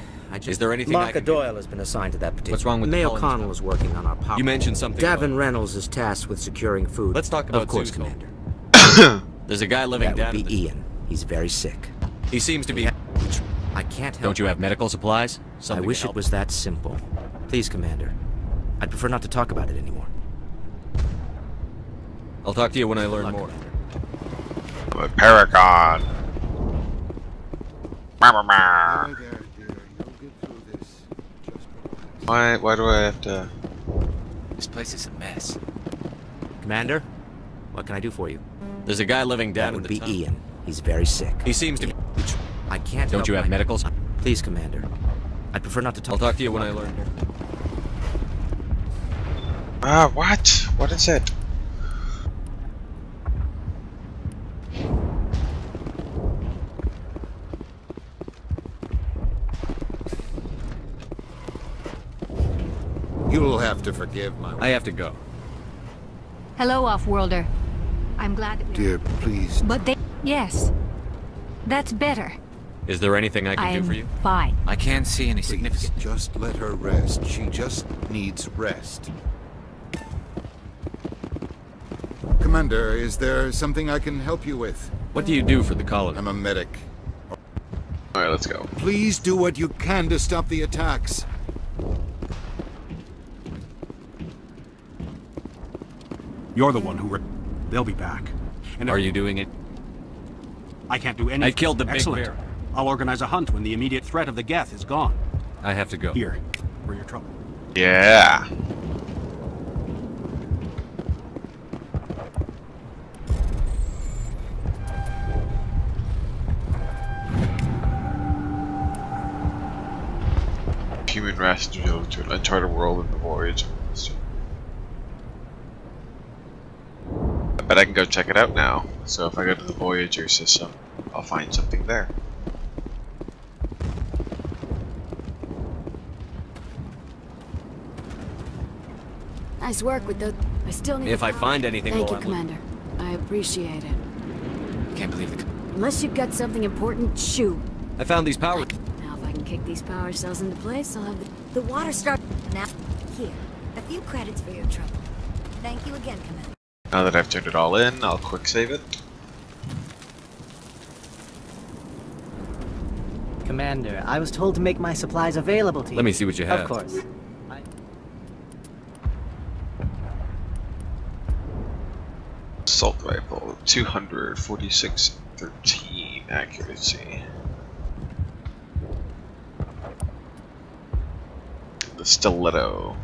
Is there anything I Marka can Doyle has been assigned to that particular... What's wrong with May the O'Connell is working on our power. You mentioned something Davin Reynolds is tasked with securing food. Let's talk about Of course, Zeus. Commander. There's a guy living that down would be Ian. He's very sick. He seems to be... I can't help. Don't you have medical supplies? Something I wish it was that simple. Please, Commander. I'd prefer not to talk about it anymore. I'll talk to you when I learn more. I'm a Paragon. Why do I have to... This place is a mess. Commander, what can I do for you? There's a guy living down in the tunnel. That would be Ian. He's very sick. He seems to be... I can't Don't you have medicals? Please, Commander. I'd prefer not to talk... I'll talk to you when I learn more. What? What is it? You'll have to forgive my... I have to go. Hello, Off-Worlder. I'm glad that Dear, please. But they... Yes. That's better. Is there anything I can do for you? Fine. I can't see any significance. Just let her rest. She just needs rest. Commander, is there something I can help you with? What do you do for the colony? I'm a medic. Alright, let's go. Please do what you can to stop the attacks. You're the one who... They'll be back. And are you doing it? I can't do anything. I killed the Excellent. big bear. I'll organize a hunt when the immediate threat of the Geth is gone. I have to go. Here, for your trouble. Yeah. Human rescue to an uncharted world in the Voyager. I bet I can go check it out now. So if I go to the Voyager system, I'll find something there. Nice work with the... I still need... If I find anything... Thank you, Commander. I appreciate it. Can't believe it. Unless you've got something important, shoot. I found these power... Now if I can kick these power cells into place, I'll have the water start... Now, here. A few credits for your trouble. Thank you again, Commander. Now that I've turned it all in, I'll quick save it. Commander, I was told to make my supplies available to you. Let me see what you have. Of course. Assault rifle, 246-13 accuracy. The stiletto.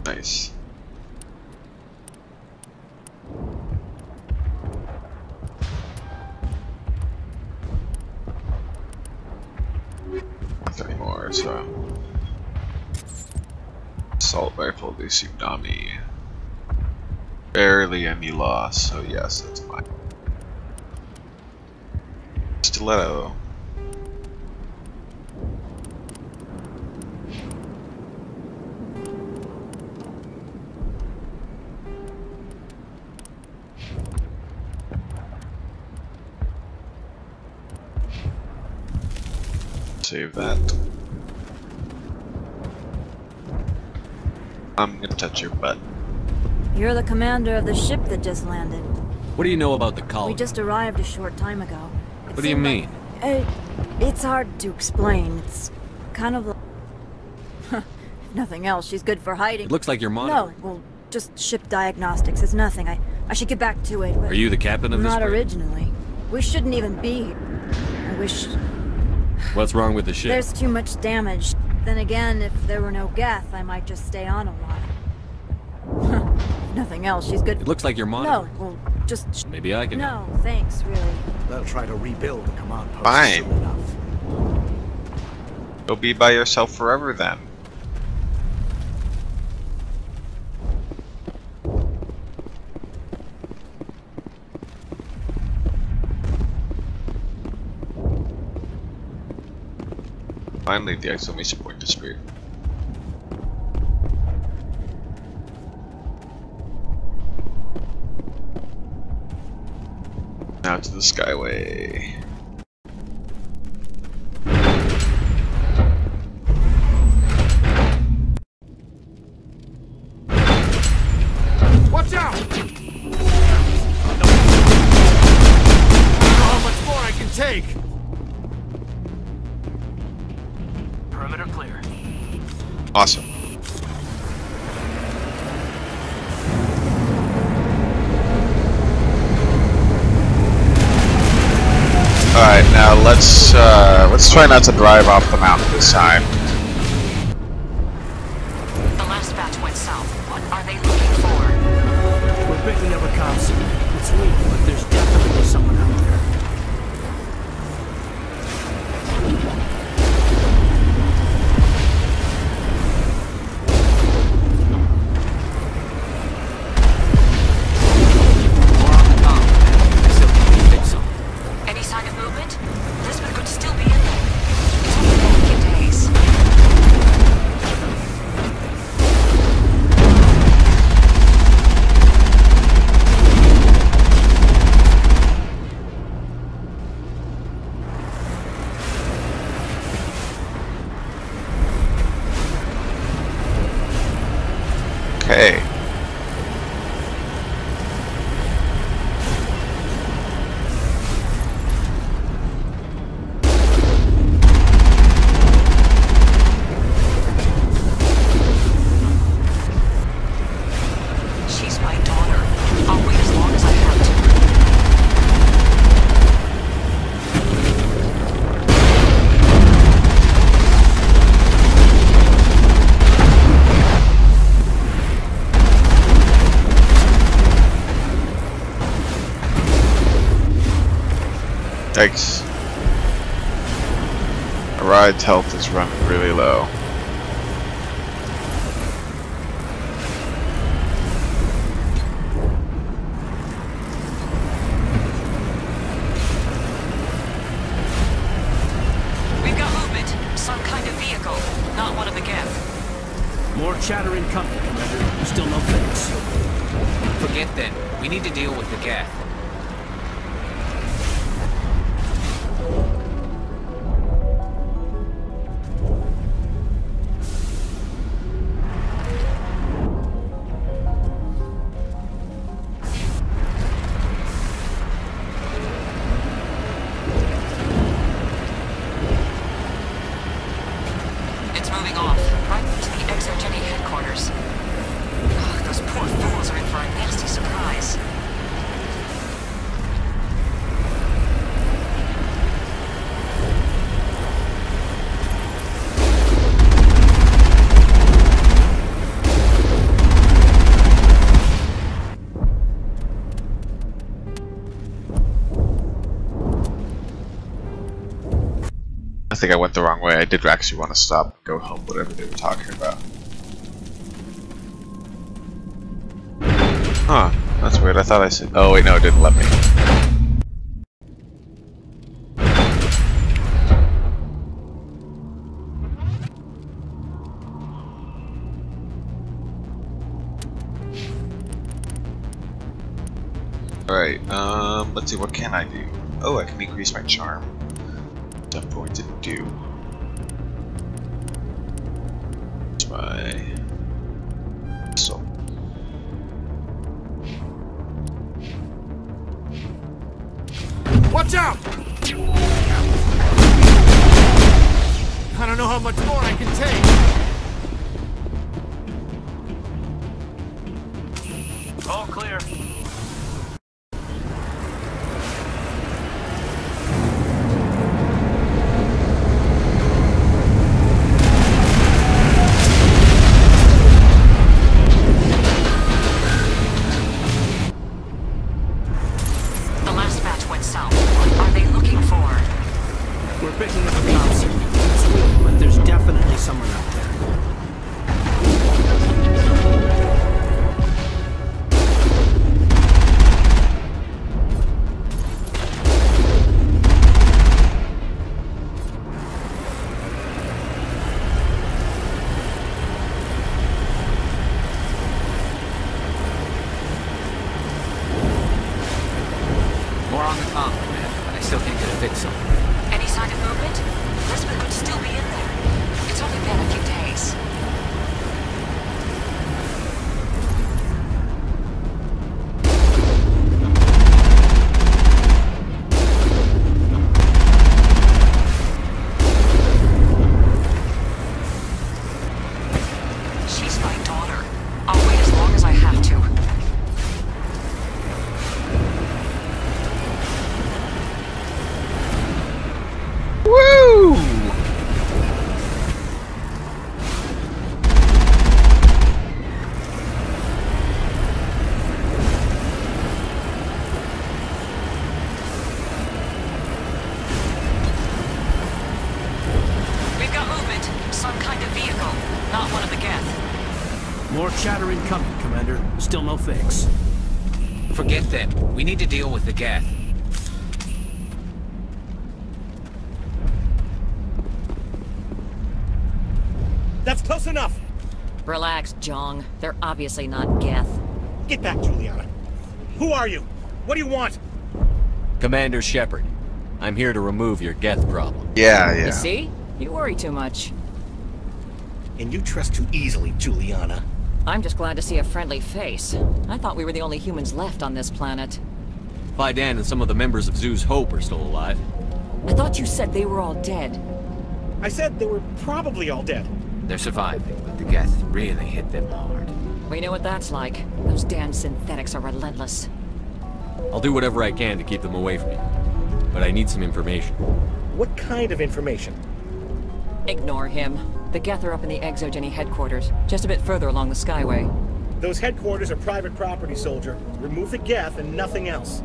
Nice. Not anymore, so assault rifle, the tsunami. Barely any loss, so yes, that's mine. Stiletto. Save that. I'm gonna touch your butt. You're the commander of the ship that just landed. What do you know about the colony? We just arrived a short time ago. What do you mean? It's hard to explain. It's kind of like... if nothing else, she's good for hiding. It looks like you're monitoring. No, well, just ship diagnostics. It's nothing. I should get back to it. Are you the captain of this Not brig? originally. We shouldn't even be here. I wish... What's wrong with the ship? There's too much damage. Then again, if there were no Geth, I might just stay on a while. If nothing else, she's good. It looks like you're monitoring. No, well, just... Maybe I can... No, thanks, really. They'll try to rebuild the command post Fine. soon enough. Go be by yourself forever then. Finally, the exclamation point disappeared. Now to the Skyway. Awesome. Alright, now let's try not to drive off the mountain this time. The last batch went south. What are they looking for? We're picking up a comm signal. It's weak, but there's definitely someone out there. Any sign of movement? Lisbeth could still be in there. It's only been a few days. Okay. She's my daughter. I'll wait as long as I have to. Thanks. A ride's health is running really low. We've got movement. Some kind of vehicle. Not one of the Geth. More chatter incoming, Commander. Still no fix. Forget them. We need to deal with the Geth. It's moving off. Right to the ExoGeni headquarters. Ugh, those poor fools are in for a nasty surprise. I think I went the wrong way. I did actually want to stop and go home, whatever they were talking about. Huh, that's weird. I thought I said... Oh wait, no, it didn't let me. Alright, let's see, what can I do? Oh, I can increase my charm. What I'm going to do. It's my soul. Watch out! I don't know how much more I can take. All clear. The last batch went south. What are they looking for? We're picking up a comm signal. It's weak, but there's definitely someone out there. More on the comm, Commander, but I still can't get a fix on it. Any sign of movement? Lisbeth could still be in there. It's only been a few days. Shatter incoming, Commander. Still no fix. Forget them. We need to deal with the Geth. That's close enough! Relax, Jong. They're obviously not Geth. Get back, Juliana. Who are you? What do you want? Commander Shepard. I'm here to remove your Geth problem. Yeah. You see? You worry too much. And you trust too easily, Juliana. I'm just glad to see a friendly face. I thought we were the only humans left on this planet. Faidan and some of the members of Zoo's Hope are still alive. I thought you said they were all dead. I said they were probably all dead. They're surviving, but the Geth really hit them hard. We know what that's like. Those damn synthetics are relentless. I'll do whatever I can to keep them away from you. But I need some information. What kind of information? Ignore him. The Geth are up in the Exogeny headquarters, just a bit further along the Skyway. Those headquarters are private property, soldier. Remove the Geth and nothing else.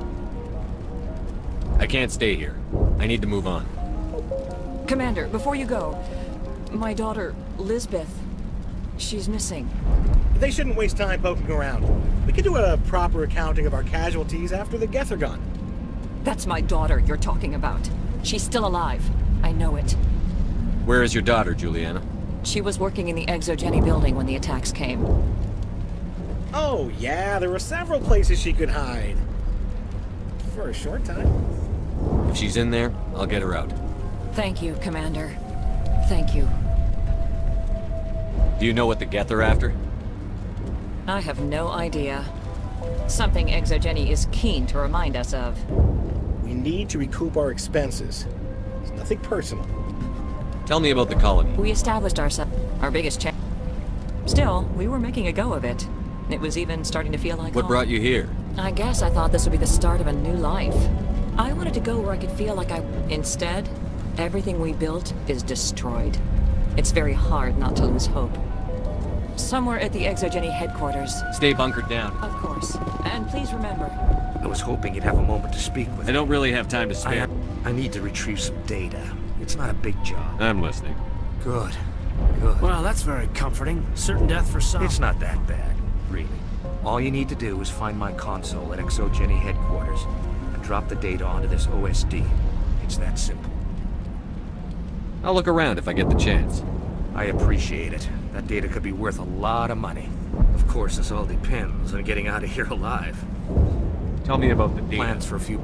I can't stay here. I need to move on. Commander, before you go, my daughter, Lisbeth, she's missing. They shouldn't waste time poking around. We could do a proper accounting of our casualties after the Geth are gone. That's my daughter you're talking about. She's still alive. I know it. Where is your daughter, Juliana? She was working in the Exogeny building when the attacks came. Oh, yeah, there were several places she could hide. For a short time. If she's in there, I'll get her out. Thank you, Commander. Thank you. Do you know what the Geth are after? I have no idea. Something Exogeny is keen to remind us of. We need to recoup our expenses. It's nothing personal. Tell me about the colony. We established our biggest challenge. Still, we were making a go of it. It was even starting to feel like What home. brought you here? I guess I thought this would be the start of a new life. I wanted to go where I could feel like Instead, everything we built is destroyed. It's very hard not to lose hope. Somewhere at the Exogeny headquarters. Stay bunkered down. Of course. And please remember. I was hoping you'd have a moment to speak with me. I don't really have time to spare. I need to retrieve some data. It's not a big job. I'm listening. Good. Good. Well, that's very comforting. Certain death for some. It's not that bad, really. All you need to do is find my console at Exogeny headquarters and drop the data onto this OSD. It's that simple. I'll look around if I get the chance. I appreciate it. That data could be worth a lot of money. Of course, this all depends on getting out of here alive. Tell me about the data. Plans for a few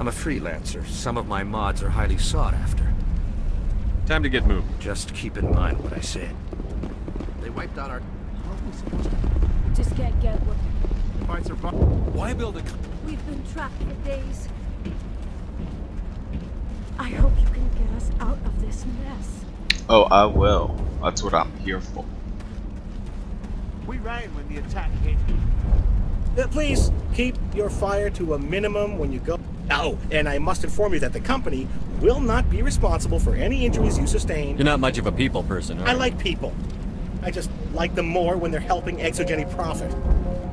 I'm a freelancer. Some of my mods are highly sought after. Time to get moving. Just keep in mind what I said. They wiped out our... Just can't get what... Fights are fun. Why build a... We've been trapped for days. I hope you can get us out of this mess. Oh, I will. That's what I'm here for. We ran when the attack came. Please, keep your fire to a minimum when you go. Oh, and I must inform you that the company will not be responsible for any injuries you sustain. You're not much of a people person, are you? I like people. I just like them more when they're helping Exogeny profit.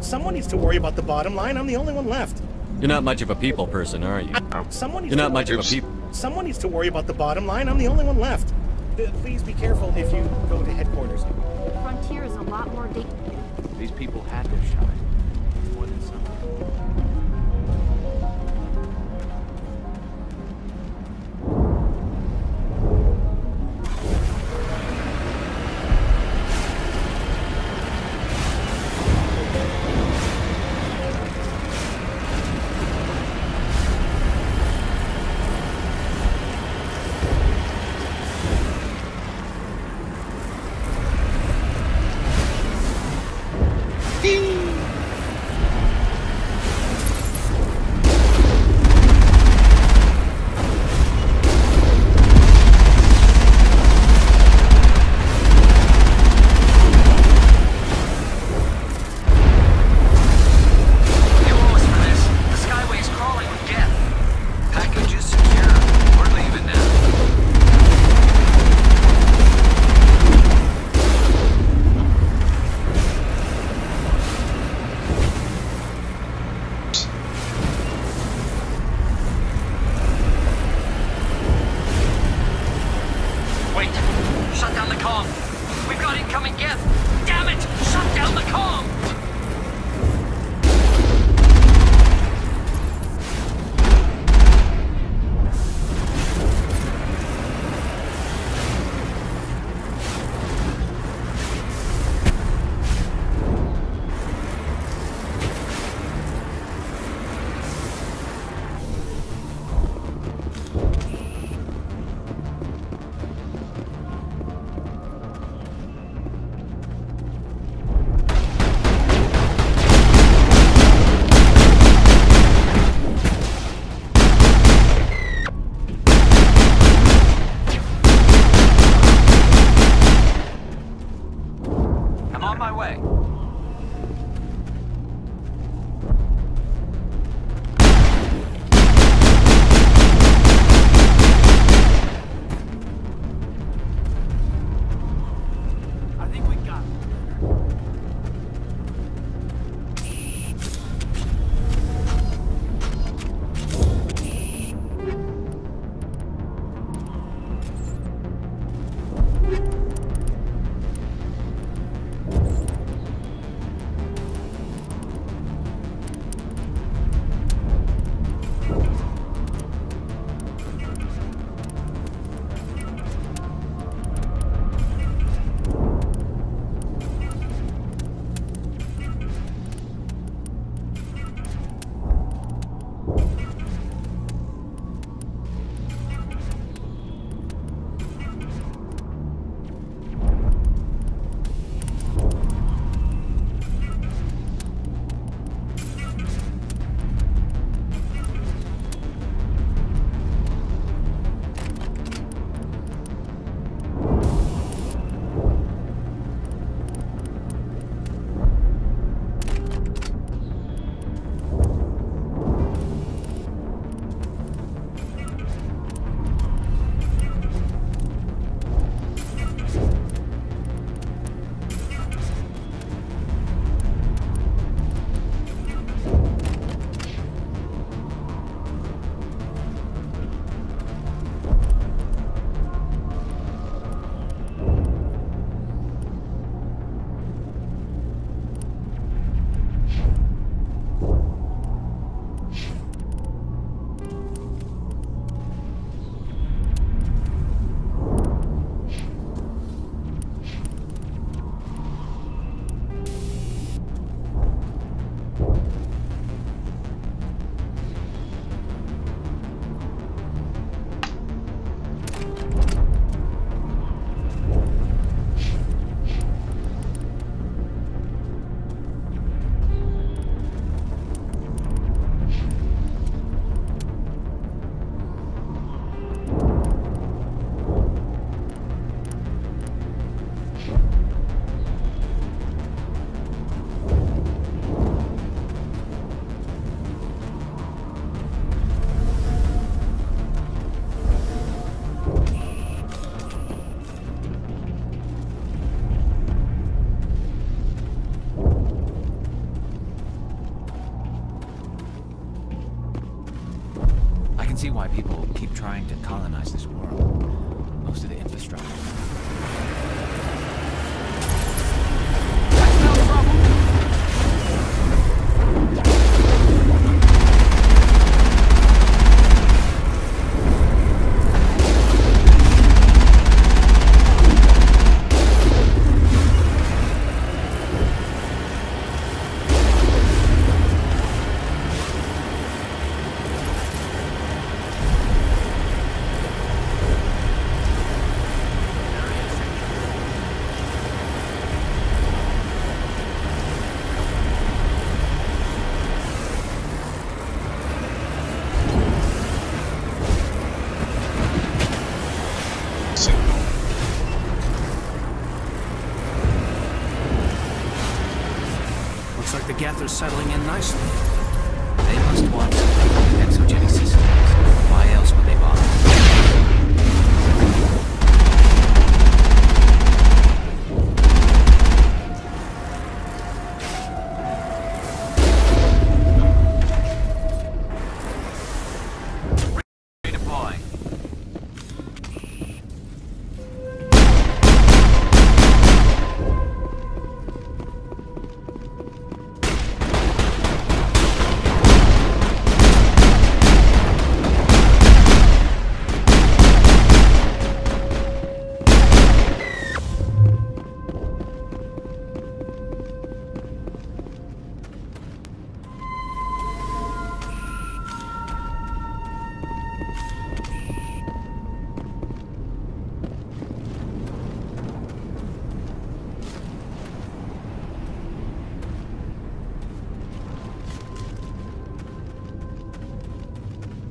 Someone needs to worry about the bottom line. I'm the only one left. You're not much of a people person, are you? Someone needs You're to not much of a people. Someone needs to worry about the bottom line. I'm the only one left. Please be careful if you go to headquarters. The frontier is a lot more dangerous. These people had their shot. More than some. Shut down the comm! We've got incoming Geth! Damn it! Shut down the comm! can see why people keep trying to colonize this world. Most of the infrastructure. Looks like the Geth are settling in nicely. They must want something from the exogenic systems. Why else would they bother?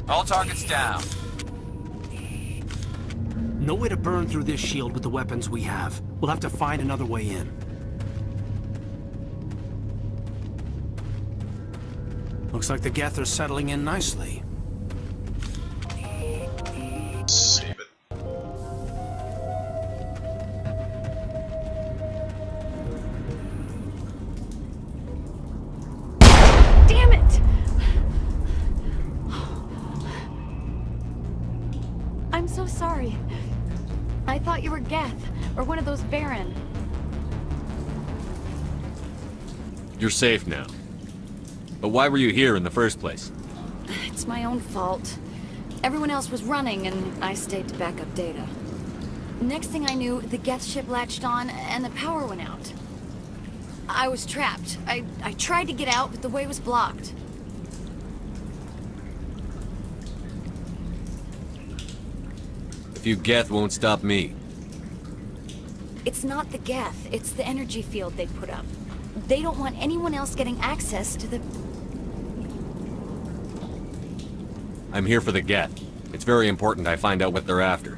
All targets down. No way to burn through this shield with the weapons we have. We'll have to find another way in. Looks like the Geth are settling in nicely. Save it. Damn it! I'm so sorry. I thought you were Geth, or one of those Baron. You're safe now. But why were you here in the first place? It's my own fault. Everyone else was running, and I stayed to back up data. Next thing I knew, the Geth ship latched on, and the power went out. I was trapped. I tried to get out, but the way was blocked. If you Geth won't stop me. It's not the Geth, it's the energy field they put up. They don't want anyone else getting access to the... I'm here for the Geth. It's very important I find out what they're after.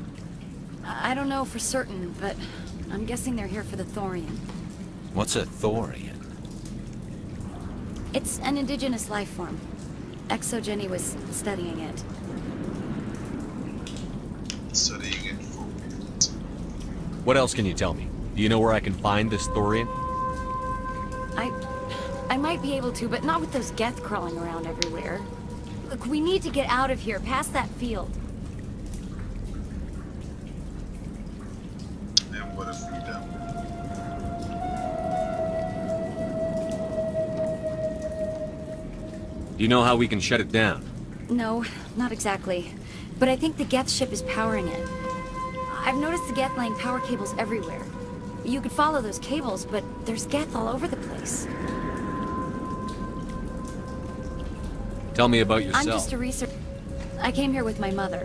I don't know for certain, but I'm guessing they're here for the Thorian. What's a Thorian? It's an indigenous life form. ExoGeni was studying it. Studying it for What else can you tell me? Do you know where I can find this Thorian? I might be able to, but not with those Geth crawling around everywhere. Look, we need to get out of here, past that field. And what if we don't? Do you know how we can shut it down? No, not exactly. But I think the Geth ship is powering it. I've noticed the Geth laying power cables everywhere. You could follow those cables, but there's Geth all over the place. Tell me about yourself. I'm just a researcher. I came here with my mother.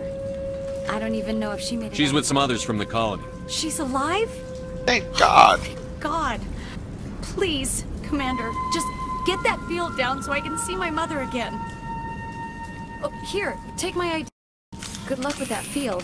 I don't even know if she made it. She's with some others from the colony. She's alive? Thank God. Oh, thank God. Please, Commander, just get that field down so I can see my mother again. Oh, here, take my ID. Good luck with that field.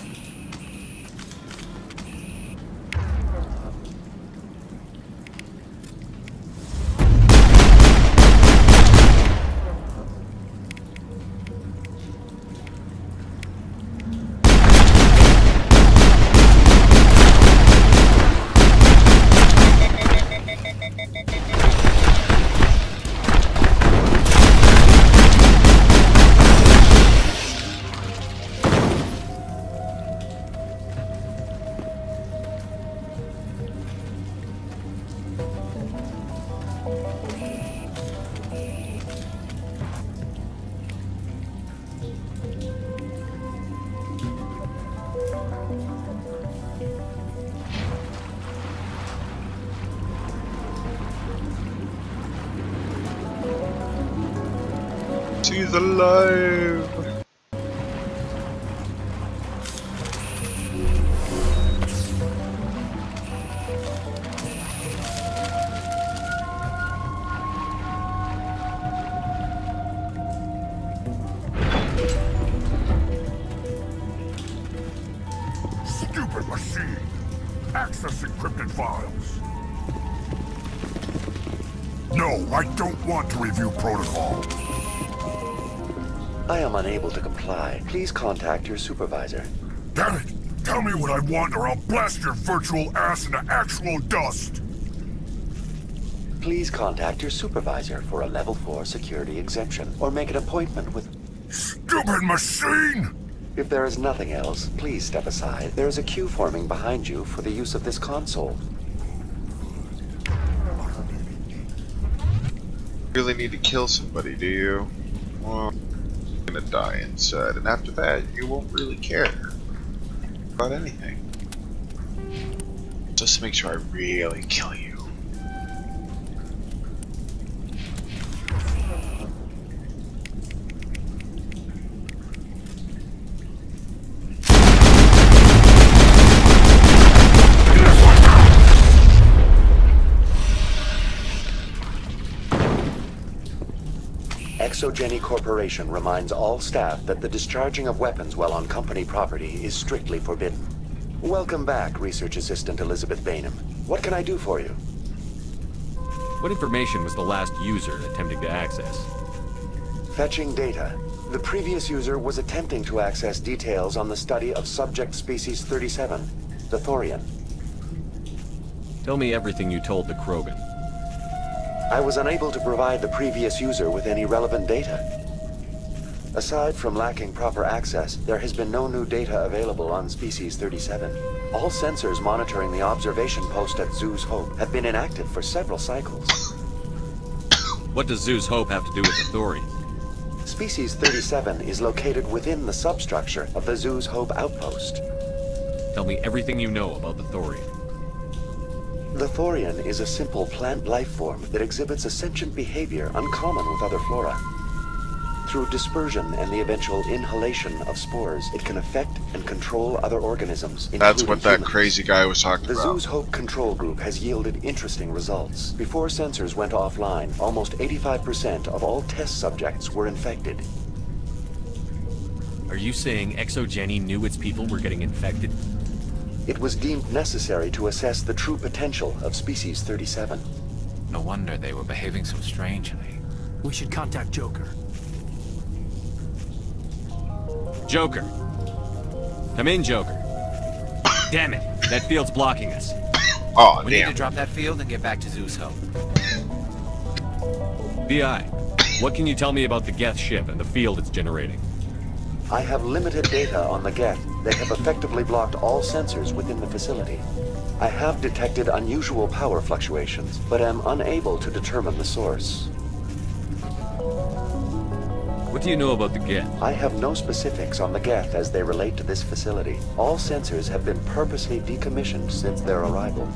He's alive! Stupid machine! Access encrypted files. No, I don't want to review protocol. I am unable to comply. Please contact your supervisor. Damn it! Tell me what I want or I'll blast your virtual ass into actual dust! Please contact your supervisor for a level 4 security exemption, or make an appointment with... Stupid machine! If there is nothing else, please step aside. There is a queue forming behind you for the use of this console. Really need to kill somebody, do you? Well, you're gonna die inside, and after that, you won't really care about anything. Just to make sure I really kill you. ExoGeni Corporation reminds all staff that the discharging of weapons while on company property is strictly forbidden. Welcome back, Research Assistant Elizabeth Bainham. What can I do for you? What information was the last user attempting to access? Fetching data. The previous user was attempting to access details on the study of subject species 37, the Thorian. Tell me everything you told the Krogan. I was unable to provide the previous user with any relevant data. Aside from lacking proper access, there has been no new data available on Species 37. All sensors monitoring the observation post at Zhu's Hope have been inactive for several cycles. What does Zhu's Hope have to do with the Thorian? Species 37 is located within the substructure of the Zhu's Hope outpost. Tell me everything you know about the Thorian. The Thorian is a simple plant life form that exhibits a sentient behavior uncommon with other flora. Through dispersion and the eventual inhalation of spores, it can affect and control other organisms. That's what that humans. crazy guy was talking The about. Zhu's Hope control group has yielded interesting results. Before sensors went offline, almost 85% of all test subjects were infected. Are you saying ExoGeni knew its people were getting infected? It was deemed necessary to assess the true potential of Species 37. No wonder they were behaving so strangely. We should contact Joker. Joker. Come in, Joker. Damn it, that field's blocking us. Oh, we need to drop that field and get back to Zhu's Hope. BI, what can you tell me about the Geth ship and the field it's generating? I have limited data on the Geth. They have effectively blocked all sensors within the facility. I have detected unusual power fluctuations, but am unable to determine the source. What do you know about the Geth? I have no specifics on the Geth as they relate to this facility. All sensors have been purposely decommissioned since their arrival.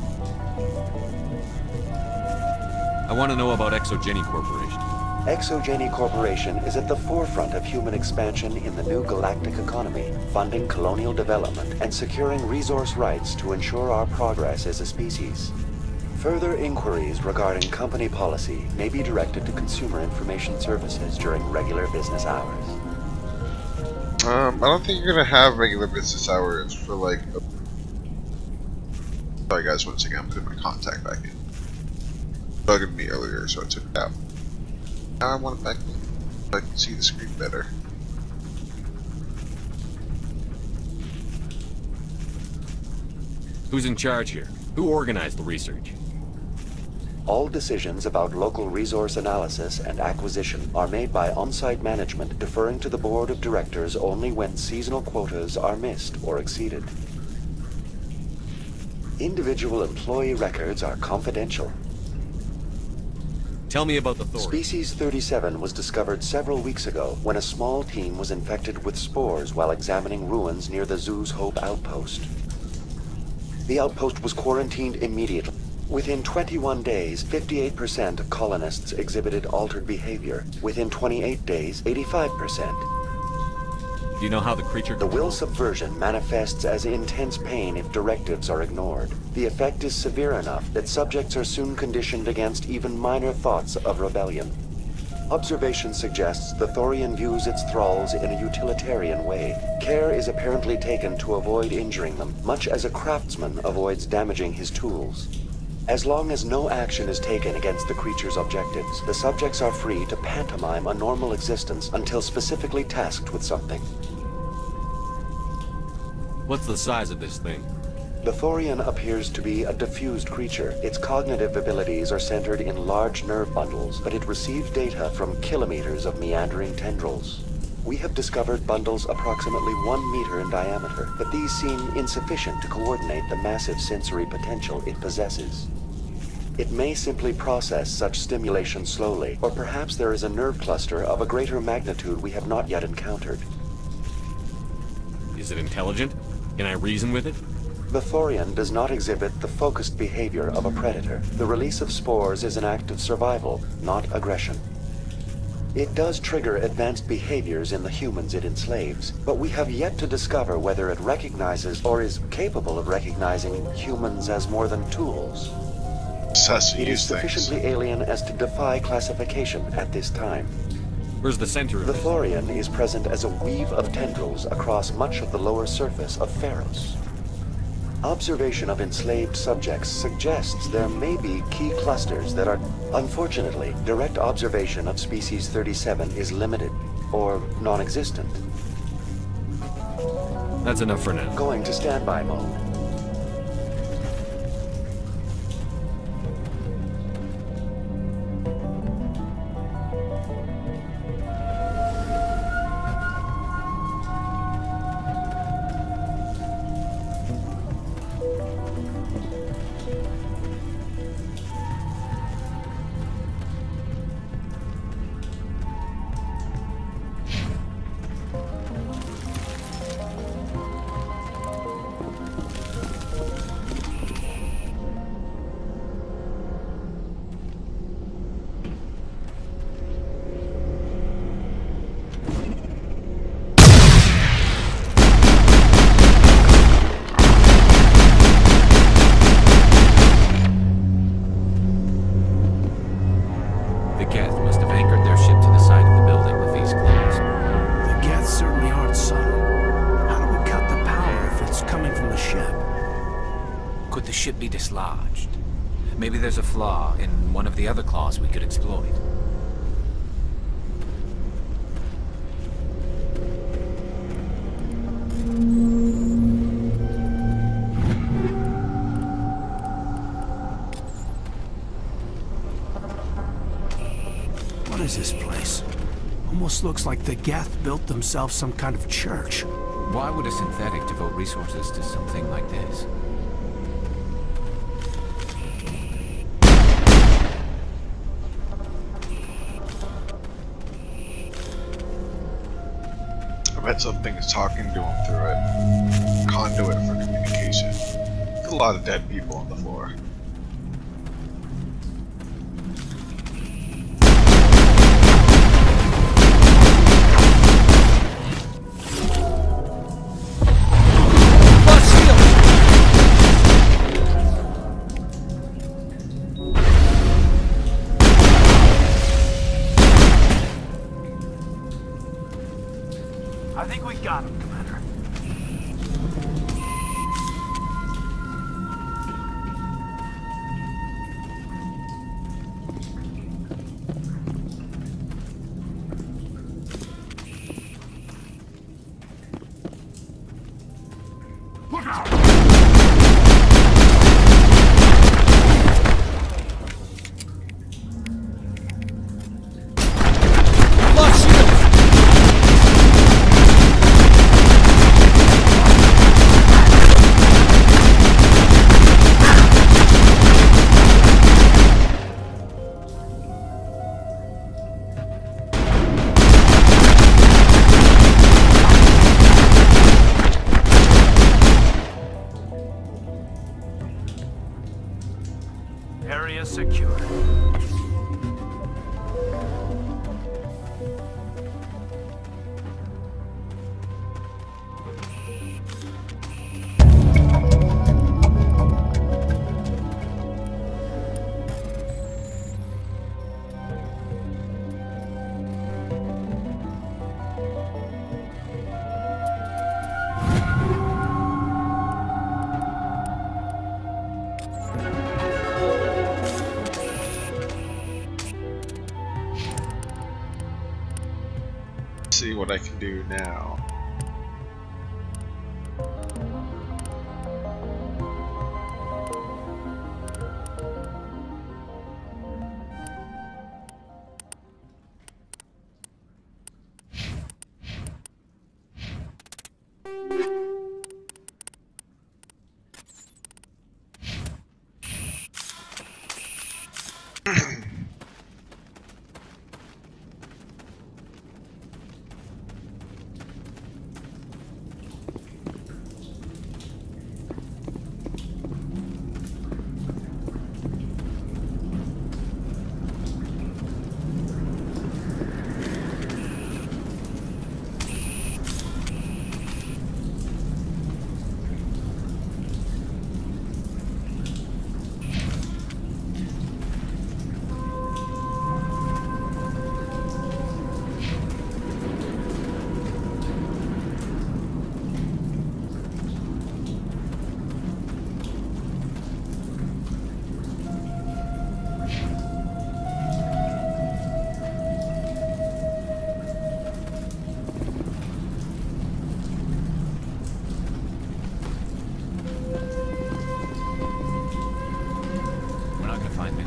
I want to know about ExoGeni Corporation. ExoGeni Corporation is at the forefront of human expansion in the new galactic economy, funding colonial development and securing resource rights to ensure our progress as a species. Further inquiries regarding company policy may be directed to Consumer Information Services during regular business hours. I don't think you're gonna have regular business hours for like... Sorry guys, once again, I'm putting my contact back in. It bugged me earlier, so I took it out. Now I want it back in, so I can see the screen better. Who's in charge here? Who organized the research? All decisions about local resource analysis and acquisition are made by on-site management, deferring to the board of directors only when seasonal quotas are missed or exceeded. Individual employee records are confidential. Tell me about the Thorian. Species 37 was discovered several weeks ago when a small team was infected with spores while examining ruins near the Zhu's Hope outpost. The outpost was quarantined immediately. Within 21 days, 58% of colonists exhibited altered behavior. Within 28 days, 85%. Do you know how the creature... The will subversion manifests as intense pain if directives are ignored. The effect is severe enough that subjects are soon conditioned against even minor thoughts of rebellion. Observation suggests the Thorian views its thralls in a utilitarian way. Care is apparently taken to avoid injuring them, much as a craftsman avoids damaging his tools. As long as no action is taken against the creature's objectives, the subjects are free to pantomime a normal existence until specifically tasked with something. What's the size of this thing? The Thorian appears to be a diffused creature. Its cognitive abilities are centered in large nerve bundles, but it receives data from kilometers of meandering tendrils. We have discovered bundles approximately 1 meter in diameter, but these seem insufficient to coordinate the massive sensory potential it possesses. It may simply process such stimulation slowly, or perhaps there is a nerve cluster of a greater magnitude we have not yet encountered. Is it intelligent? Can I reason with it? The Thorian does not exhibit the focused behavior of a predator. The release of spores is an act of survival, not aggression. It does trigger advanced behaviors in the humans it enslaves, but we have yet to discover whether it recognizes or is capable of recognizing humans as more than tools. It is sufficiently alien as to defy classification at this time. Where's the center of The it? Thorian is present as a weave of tendrils across much of the lower surface of Pharos. Observation of enslaved subjects suggests there may be key clusters that are... Unfortunately, direct observation of species 37 is limited, or non-existent. That's enough for now. Going to standby mode. Maybe there's a flaw in one of the other claws we could exploit. What is this place? Almost looks like the Geth built themselves some kind of church. Why would a synthetic devote resources to something like this? I bet something is talking to him through it. Conduit for communication. There's a lot of dead people on the floor. I think we got him, Commander. Look out! secure. See what I can do now.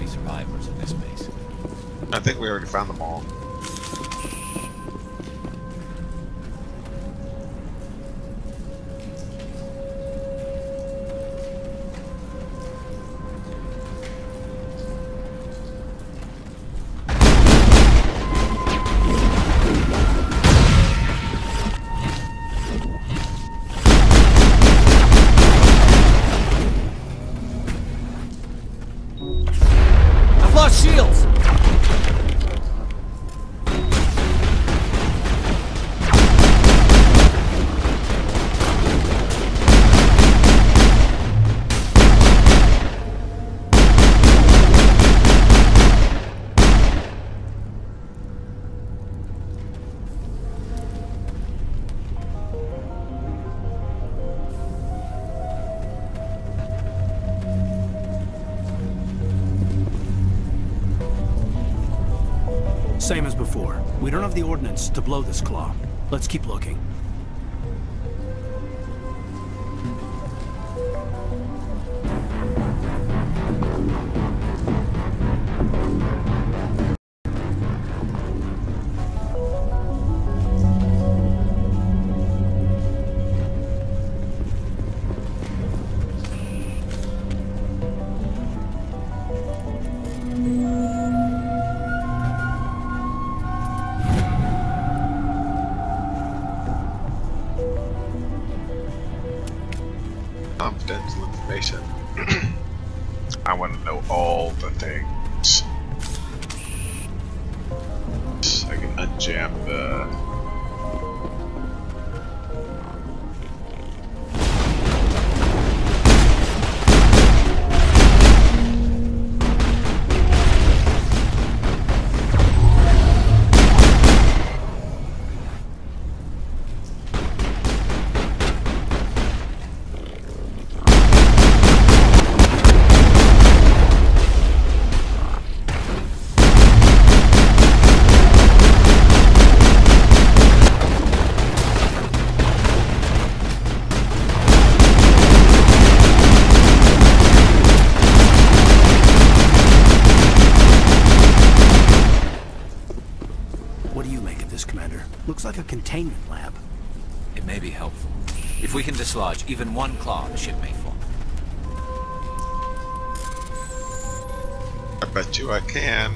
Survivors in this base. I think we already found them all. Shields! Same as before. We don't have the ordnance to blow this claw. Let's keep looking. Confidential information. I want to know all the things. I can unjam the... Looks like a containment lab. It may be helpful. If we can dislodge even one claw, the ship may fall. I bet you I can.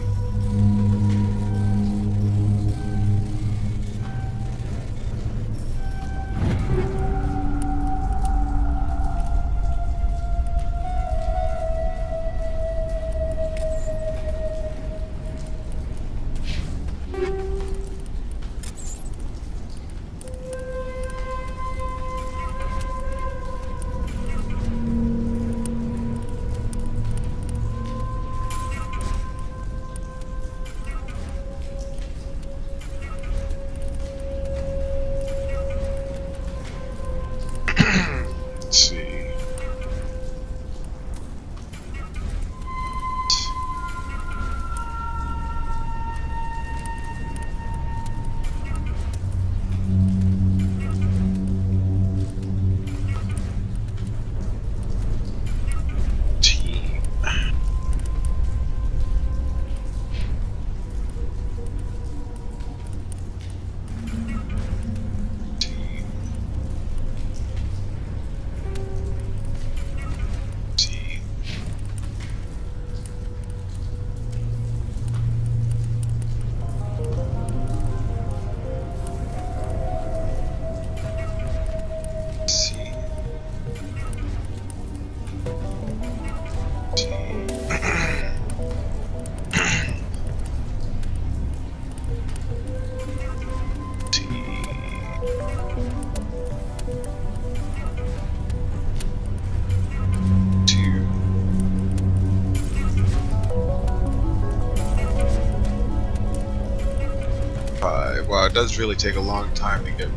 does really take a long time to get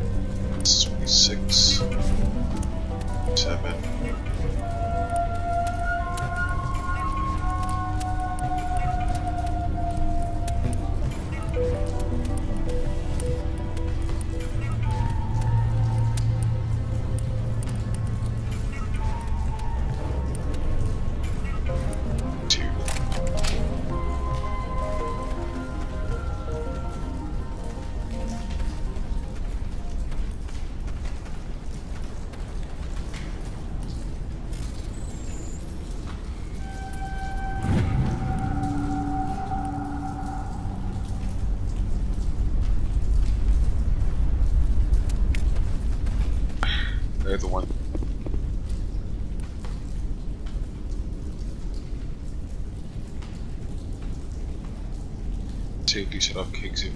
26, 7. They're the one. Safety set off kicks in.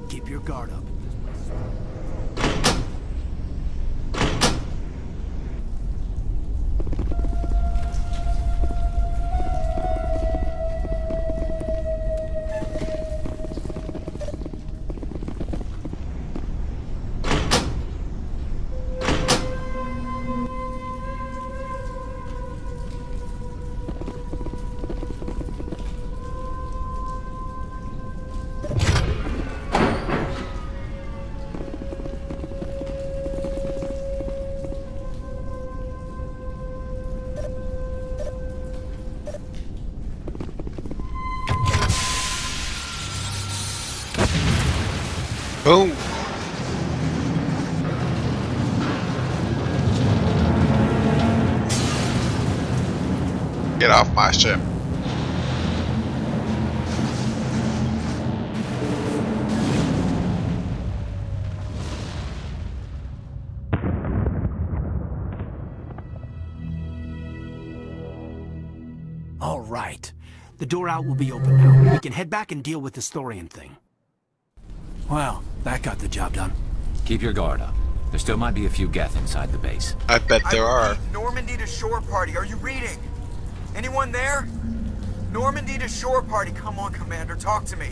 Keep your guard up. Boom! Get off my ship. All right. The door out will be open now. We can head back and deal with this thorium thing. Well, that got the job done. Keep your guard up. There still might be a few Geth inside the base. I bet there are. Normandy to shore party. Are you reading? Anyone there? Normandy to shore party. Come on, Commander. Talk to me.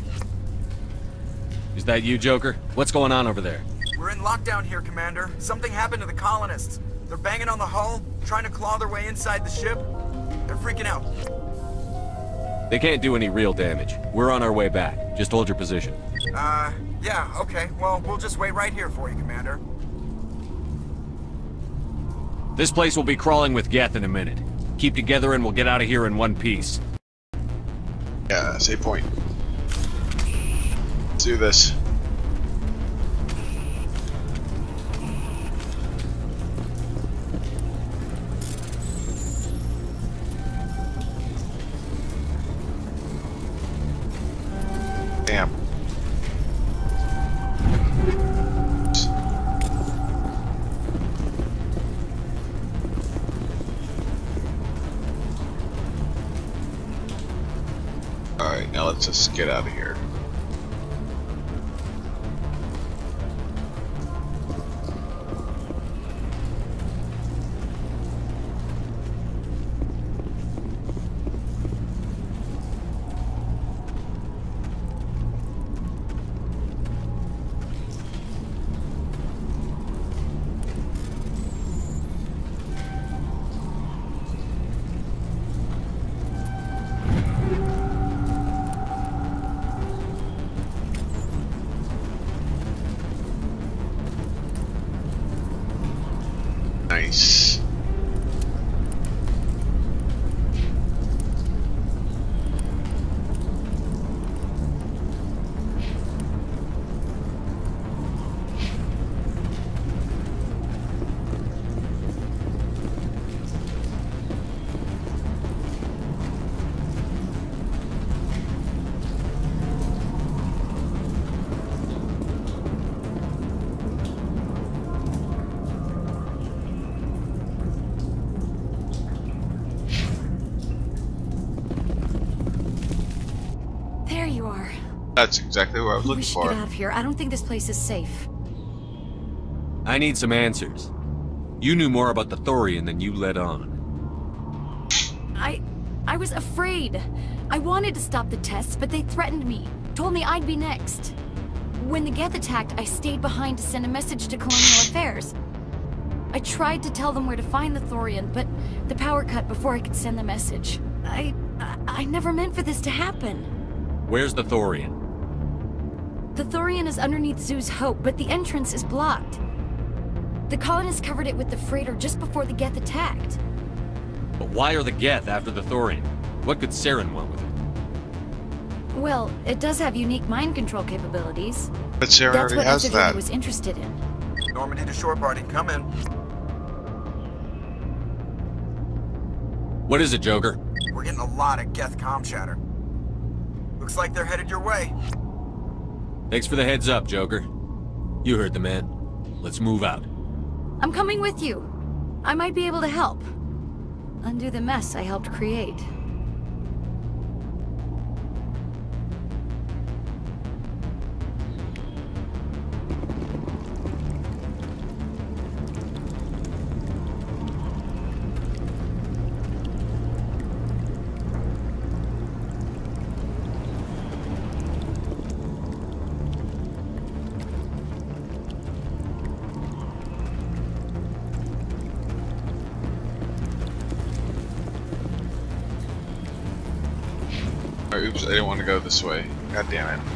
Is that you, Joker? What's going on over there? We're in lockdown here, Commander. Something happened to the colonists. They're banging on the hull, trying to claw their way inside the ship. They're freaking out. They can't do any real damage. We're on our way back. Just hold your position. Yeah, okay. Well, we'll just wait right here for you, Commander. This place will be crawling with Geth in a minute. Keep together and we'll get out of here in one piece. Yeah, save point. Let's do this. Damn. Alright, now let's just get out of here. Nice. That's exactly what I was looking We should for. get out of here. I don't think this place is safe. I need some answers. You knew more about the Thorian than you let on. I was afraid. I wanted to stop the tests, but they threatened me. Told me I'd be next. When the Geth attacked, I stayed behind to send a message to Colonial Affairs. I tried to tell them where to find the Thorian, but the power cut before I could send the message. I never meant for this to happen. Where's the Thorian? The Thorian is underneath Zoo's Hope, but the entrance is blocked. The colonists covered it with the freighter just before the Geth attacked. But why are the Geth after the Thorian? What could Saren want with it? Well, it does have unique mind control capabilities. But Saren That's already what has Exogen that. was interested in. Normandy to shore party, come in. What is it, Joker? We're getting a lot of Geth comm chatter. Looks like they're headed your way. Thanks for the heads up, Joker. You heard the man. Let's move out. I'm coming with you. I might be able to help. Undo the mess I helped create. Oops, I didn't want to go this way. God damn it.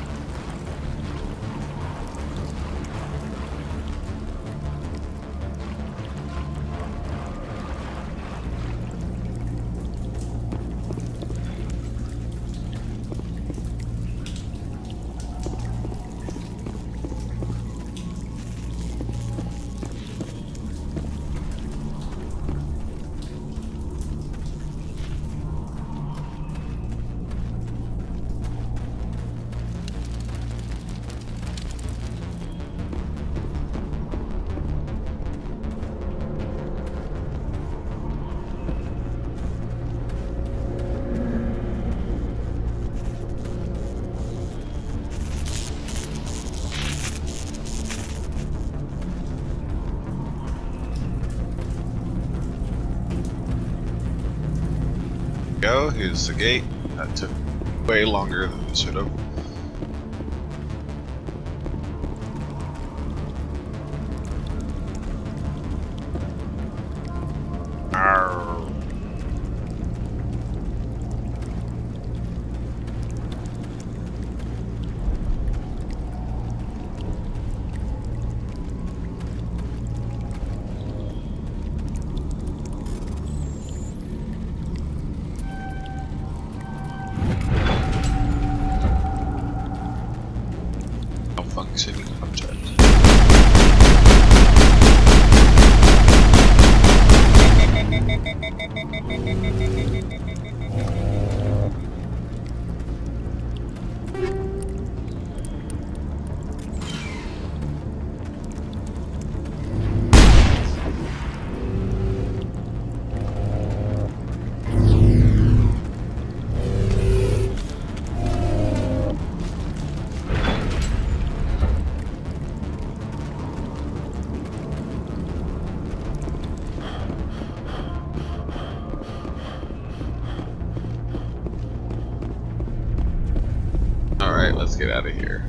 Go, here's the gate. That took way longer than it should have. Arr. Functioning object. Alright, let's get out of here.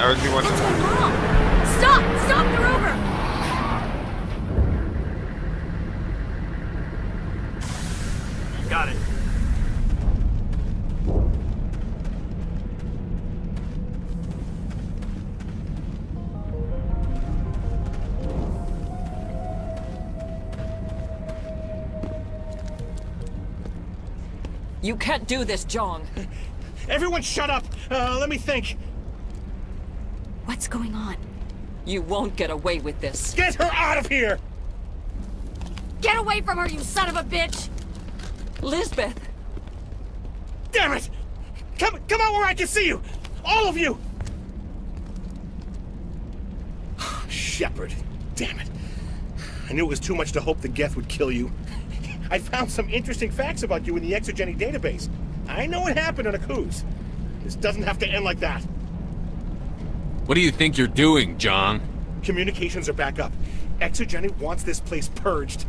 I really want to. What's going on? Stop! Stop the rover! Got it. You can't do this, Jong. Everyone shut up! Let me think. What's going on? You won't get away with this. Get her out of here! Get away from her, you son of a bitch! Lisbeth! Damn it! Come out where I can see you! All of you! Shepard, damn it. I knew it was too much to hope the Geth would kill you. I found some interesting facts about you in the Exogeny database. I know what happened on Akuz. This doesn't have to end like that. What do you think you're doing, Jong? Communications are back up. Exogeny wants this place purged.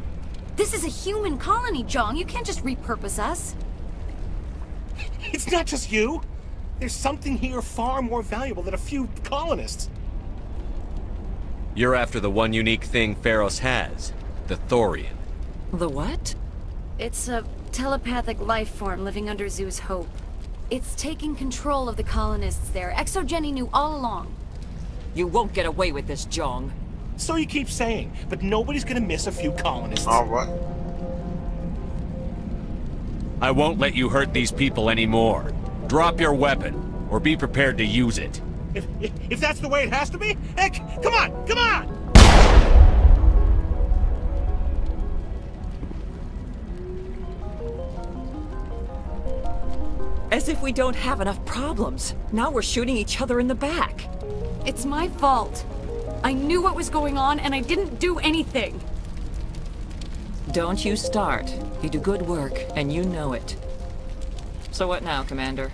This is a human colony, Jong. You can't just repurpose us. It's not just you. There's something here far more valuable than a few colonists. You're after the one unique thing Pharos has, the Thorian. The what? It's a telepathic life form living under Zoo's Hope. It's taking control of the colonists there. Exogeny knew all along. You won't get away with this, Jong. So you keep saying, but nobody's gonna miss a few colonists. Oh, what? I won't let you hurt these people anymore. Drop your weapon, or be prepared to use it. If that's the way it has to be, heck, come on, come on! As if we don't have enough problems. Now we're shooting each other in the back. It's my fault. I knew what was going on, and I didn't do anything. Don't you start. You do good work, and you know it. So what now, Commander?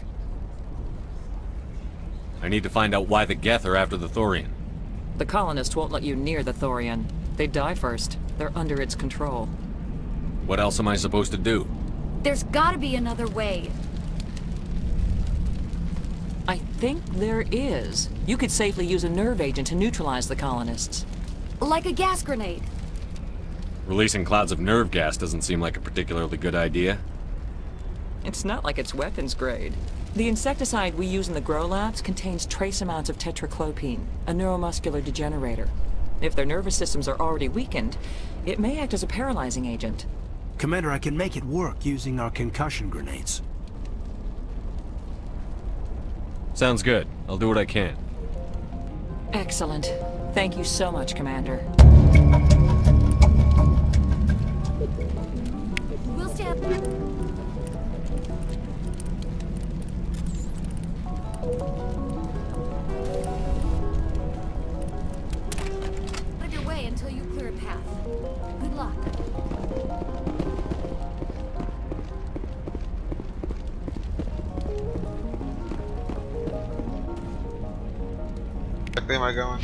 I need to find out why the Geth are after the Thorian. The colonists won't let you near the Thorian. They die first. They're under its control. What else am I supposed to do? There's gotta be another way. I think there is. You could safely use a nerve agent to neutralize the colonists. Like a gas grenade. Releasing clouds of nerve gas doesn't seem like a particularly good idea. It's not like it's weapons grade. The insecticide we use in the Grow Labs contains trace amounts of tetraclopine, a neuromuscular degenerator. If their nervous systems are already weakened, it may act as a paralyzing agent. Commander, I can make it work using our concussion grenades. Sounds good. I'll do what I can. Excellent. Thank you so much, Commander. We'll stay up. Out of your way until you clear a path. Good luck. Where am I going?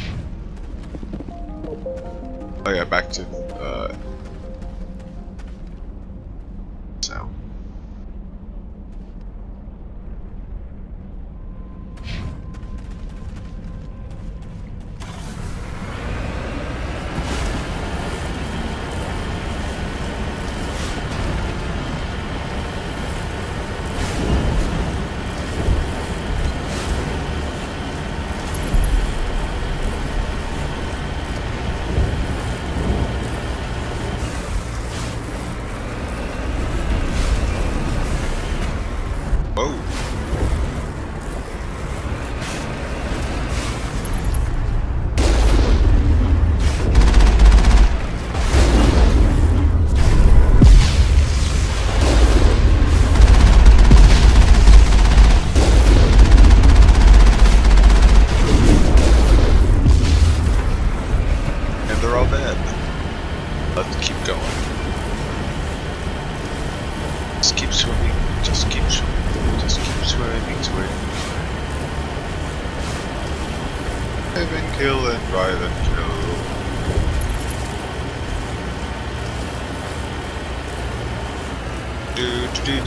Oh yeah, back to so.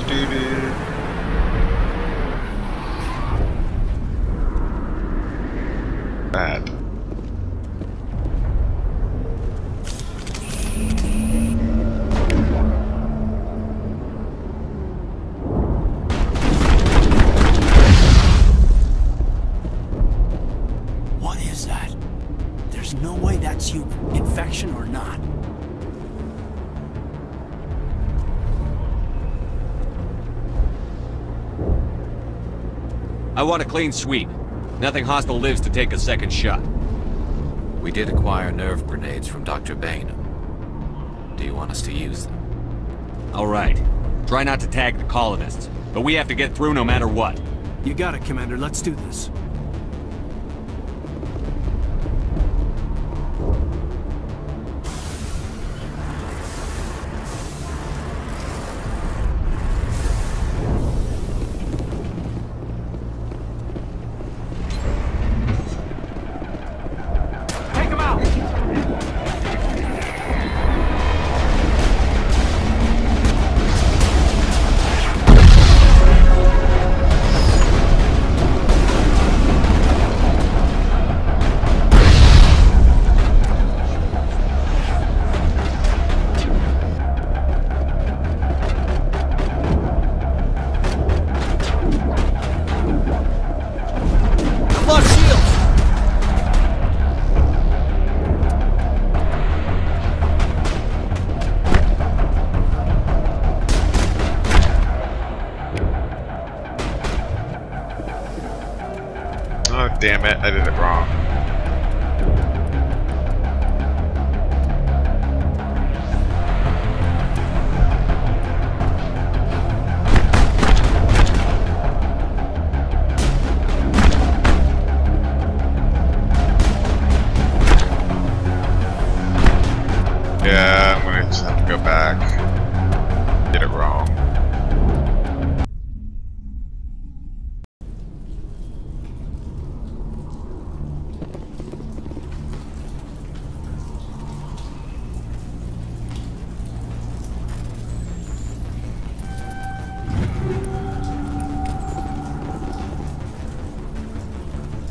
Do. I want a clean sweep. Nothing hostile lives to take a second shot. We did acquire nerve grenades from Dr. Bane. Do you want us to use them? All right. Try not to tag the colonists, but we have to get through no matter what. You got it, Commander. Let's do this. Damn it, I did it wrong. Yeah, I'm gonna just have to go back. Did it wrong.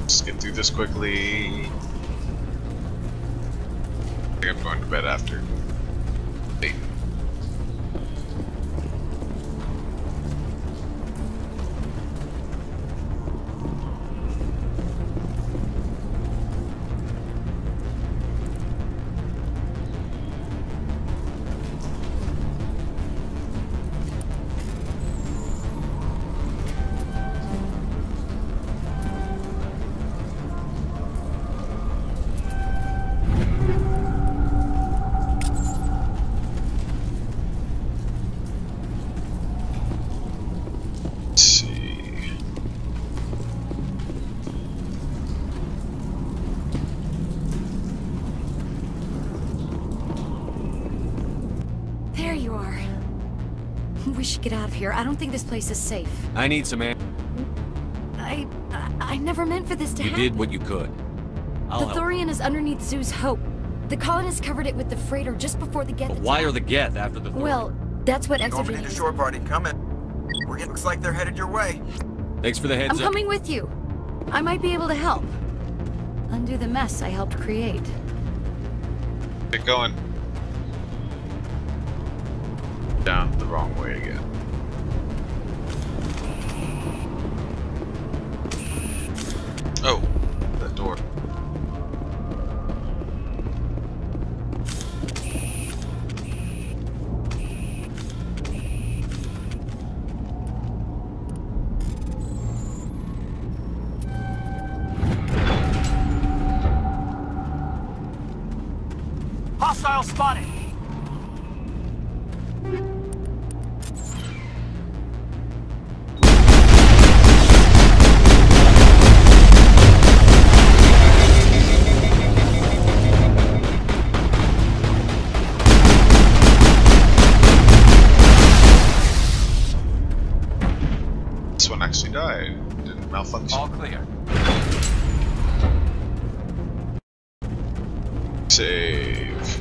Let's get through this quickly. I think I'm going to bed after. 8. We should get out of here. I don't think this place is safe. I need some air. I never meant for this to happen. You did what you could. The Thorian is underneath Zoo's Hope. The colonists covered it with the freighter just before the Geth attack. Why are the Geth after the Thorian? Well, that's what Exogen need a shore party. Come in. It looks like they're headed your way. Thanks for the heads up. I'm coming with you. I might be able to help. Undo the mess I helped create. Get going. Down the wrong way again. Oh, that door. Hostile spotted. Actually died. Didn't malfunction. All clear. Save.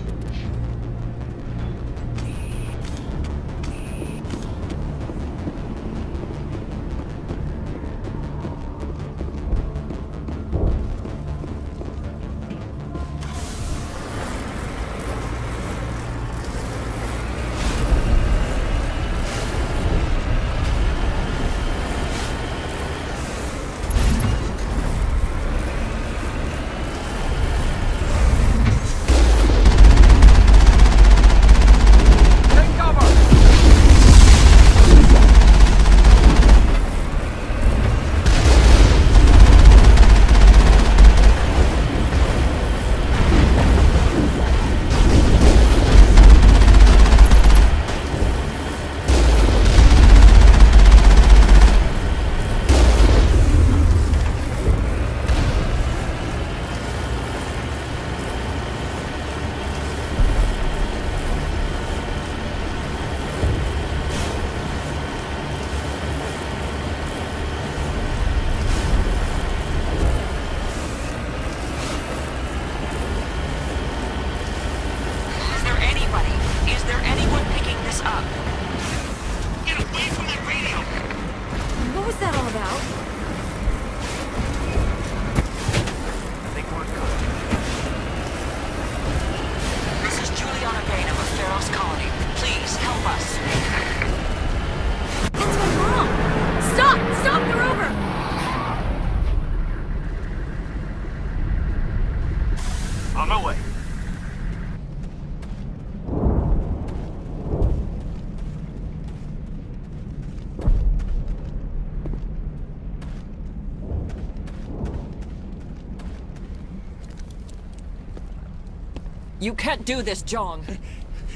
You can't do this, Jong.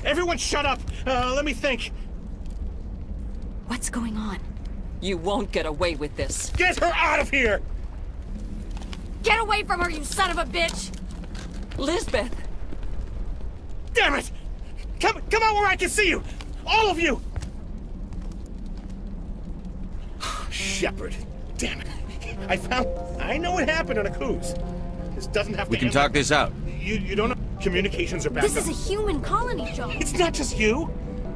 Everyone shut up! Let me think. What's going on? You won't get away with this. Get her out of here! Get away from her, you son of a bitch! Lisbeth! Damn it! Come out where I can see you! All of you! Shepard. Damn it. I know what happened on Akuz. This doesn't have to We can talk this out. You don't know. Communications are back This up. is a human colony, John. It's not just you.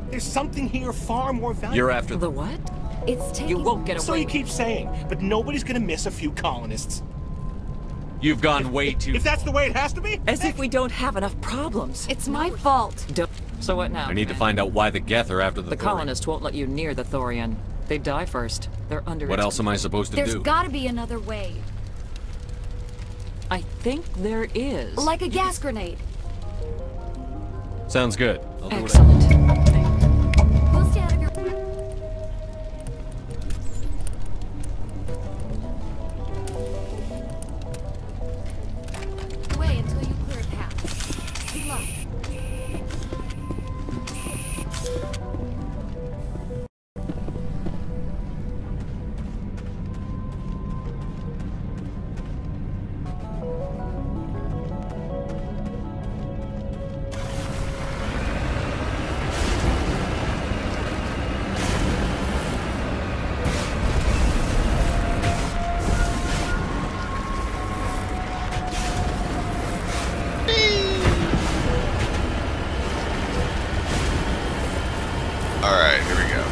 There's something here far more valuable. You're after the what? It's taking... You won't get away. So you keep saying, but nobody's gonna miss a few colonists. You've gone way too If that's the way it has to be? As if we don't have enough problems. It's my fault. So what now? I need to find out why the Geth are after the The Thorian. colonists won't let you near the Thorian. They die first. They're under What its- else am I supposed to There's do? gotta be another way. I think there is. Like a gas grenade. Sounds good. I'll do Excellent. We'll stay out of your... way until you clear a path. Good luck. Alright, here we go.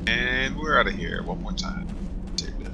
And we're out of here one more time. Saved it.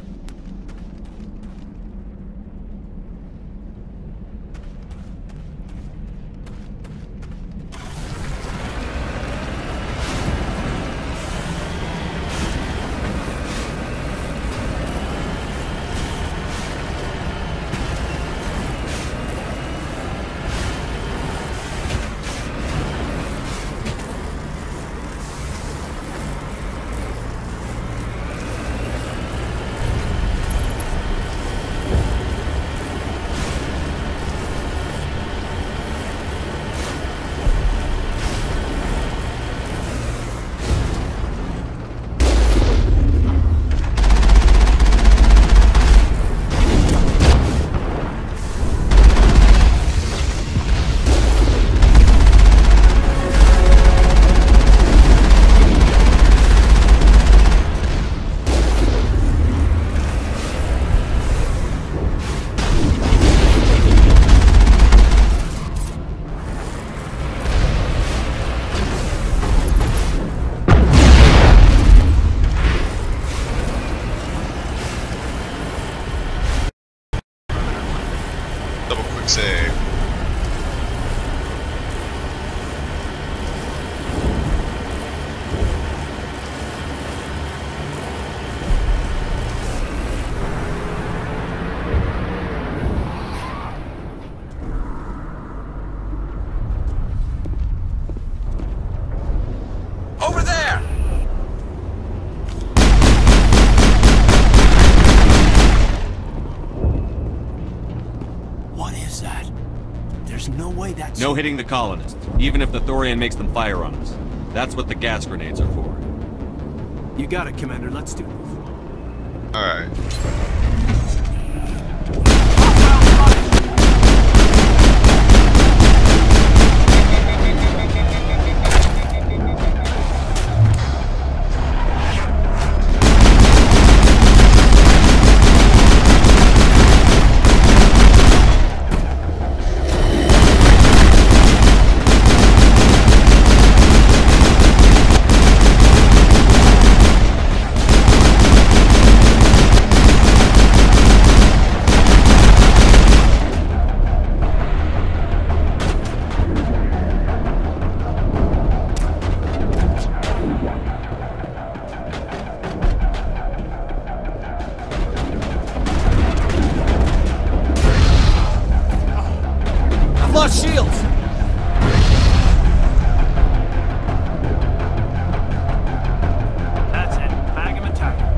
Double quick save. Over there! What is that? There's no way that's... No hitting the colonists, even if the Thorian makes them fire on us. That's what the gas grenades are for. You got it, Commander. Let's do it. Alright. Lost shields! That's it. Bag him and tag him.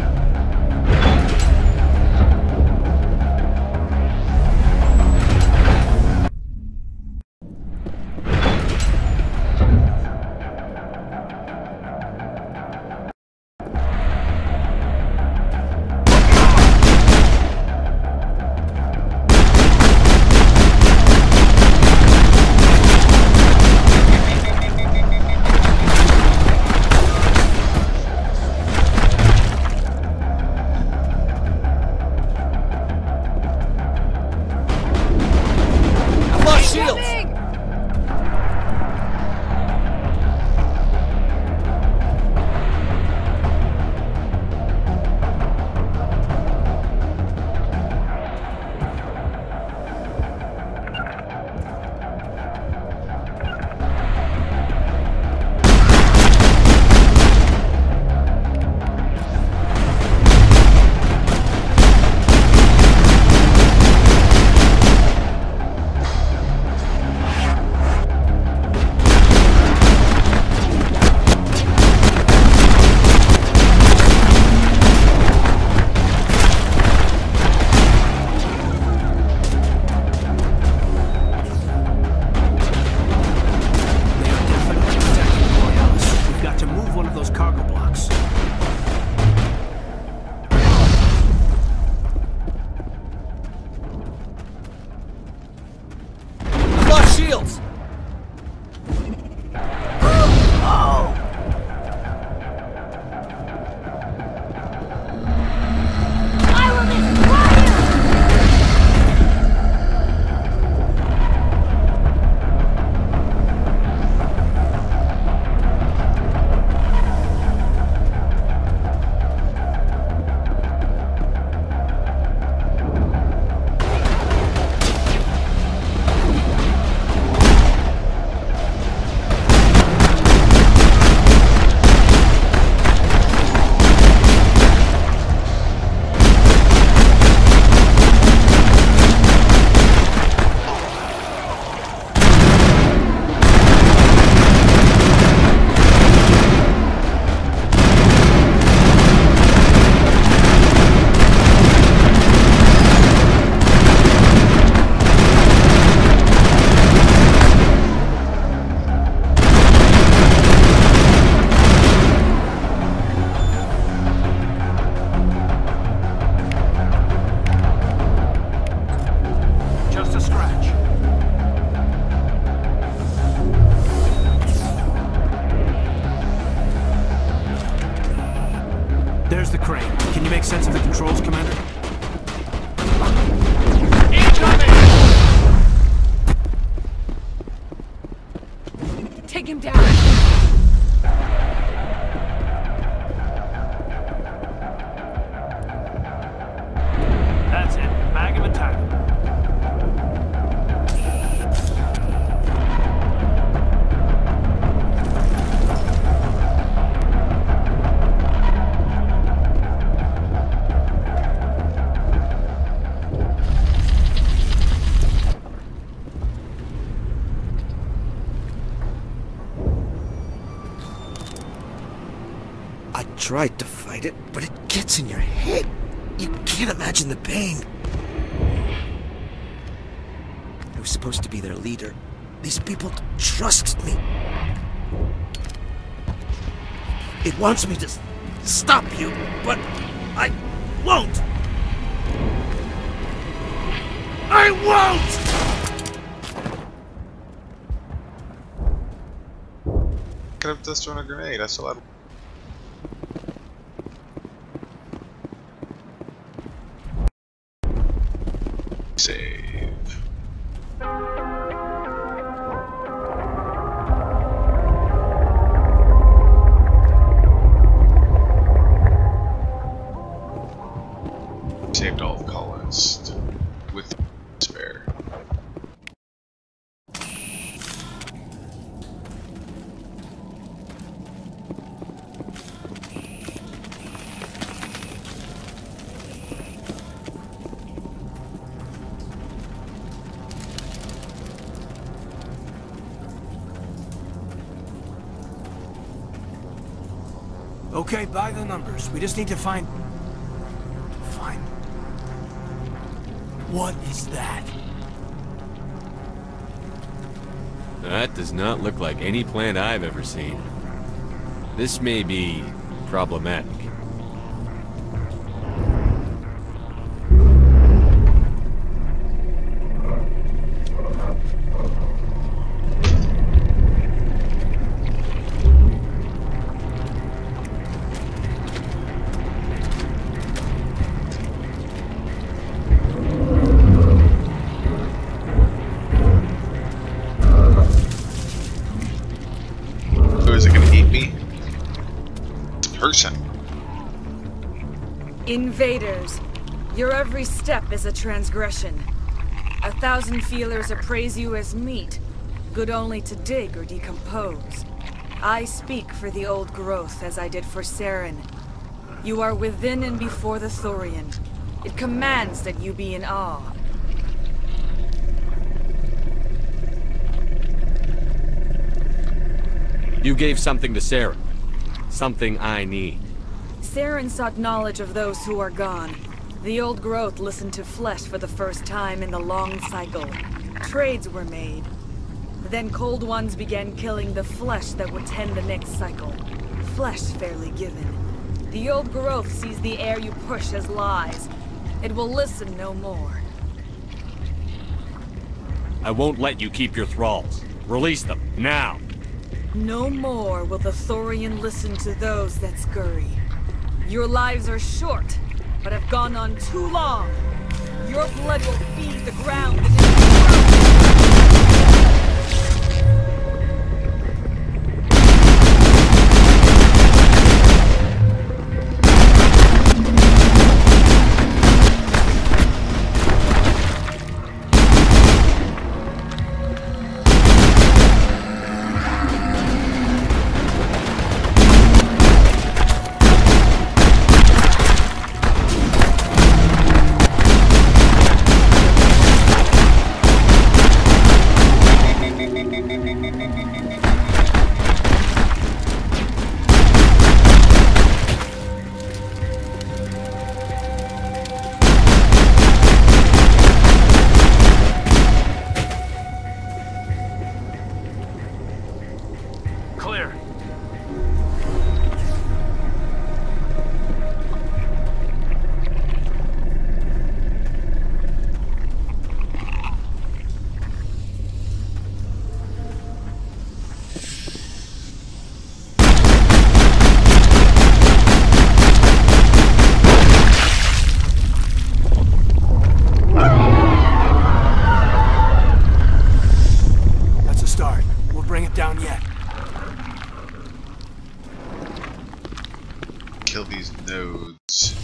shields! There's the crane. Can you make sense of the controls, Commander? Incoming! Take him down! That's it. Bag him and tag him. I tried to fight it, but it gets in your head. You can't imagine the pain. I was supposed to be their leader. These people trusted me. It wants me to stop you, but I won't! I won't! Could have just thrown a grenade. I still had. Save. Saved all the colonists with spare. Okay, by the numbers. We just need to find... What is that? That does not look like any plant I've ever seen. This may be problematic. Person. Invaders, your every step is a transgression. 1,000 feelers appraise you as meat, good only to dig or decompose. I speak for the old growth as I did for Saren. You are within and before the Thorian. It commands that you be in awe. You gave something to Saren. Something I need. Saren sought knowledge of those who are gone. The old growth listened to flesh for the first time in the long cycle. Trades were made. Then cold ones began killing the flesh that would tend the next cycle. Flesh fairly given. The old growth sees the air you push as lies. It will listen no more. I won't let you keep your thralls. Release them, now! No more will the Thorian listen to those that scurry. Your lives are short, but have gone on too long. Your blood will feed the ground Kill these nodes.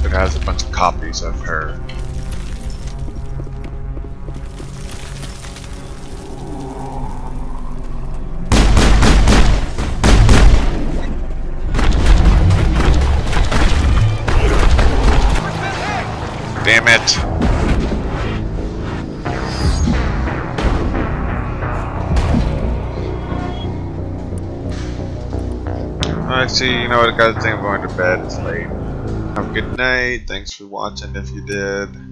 It has a bunch of copies of her. Actually, you know what, guys? I think I'm going to bed. It's late. Have a good night. Thanks for watching if you did.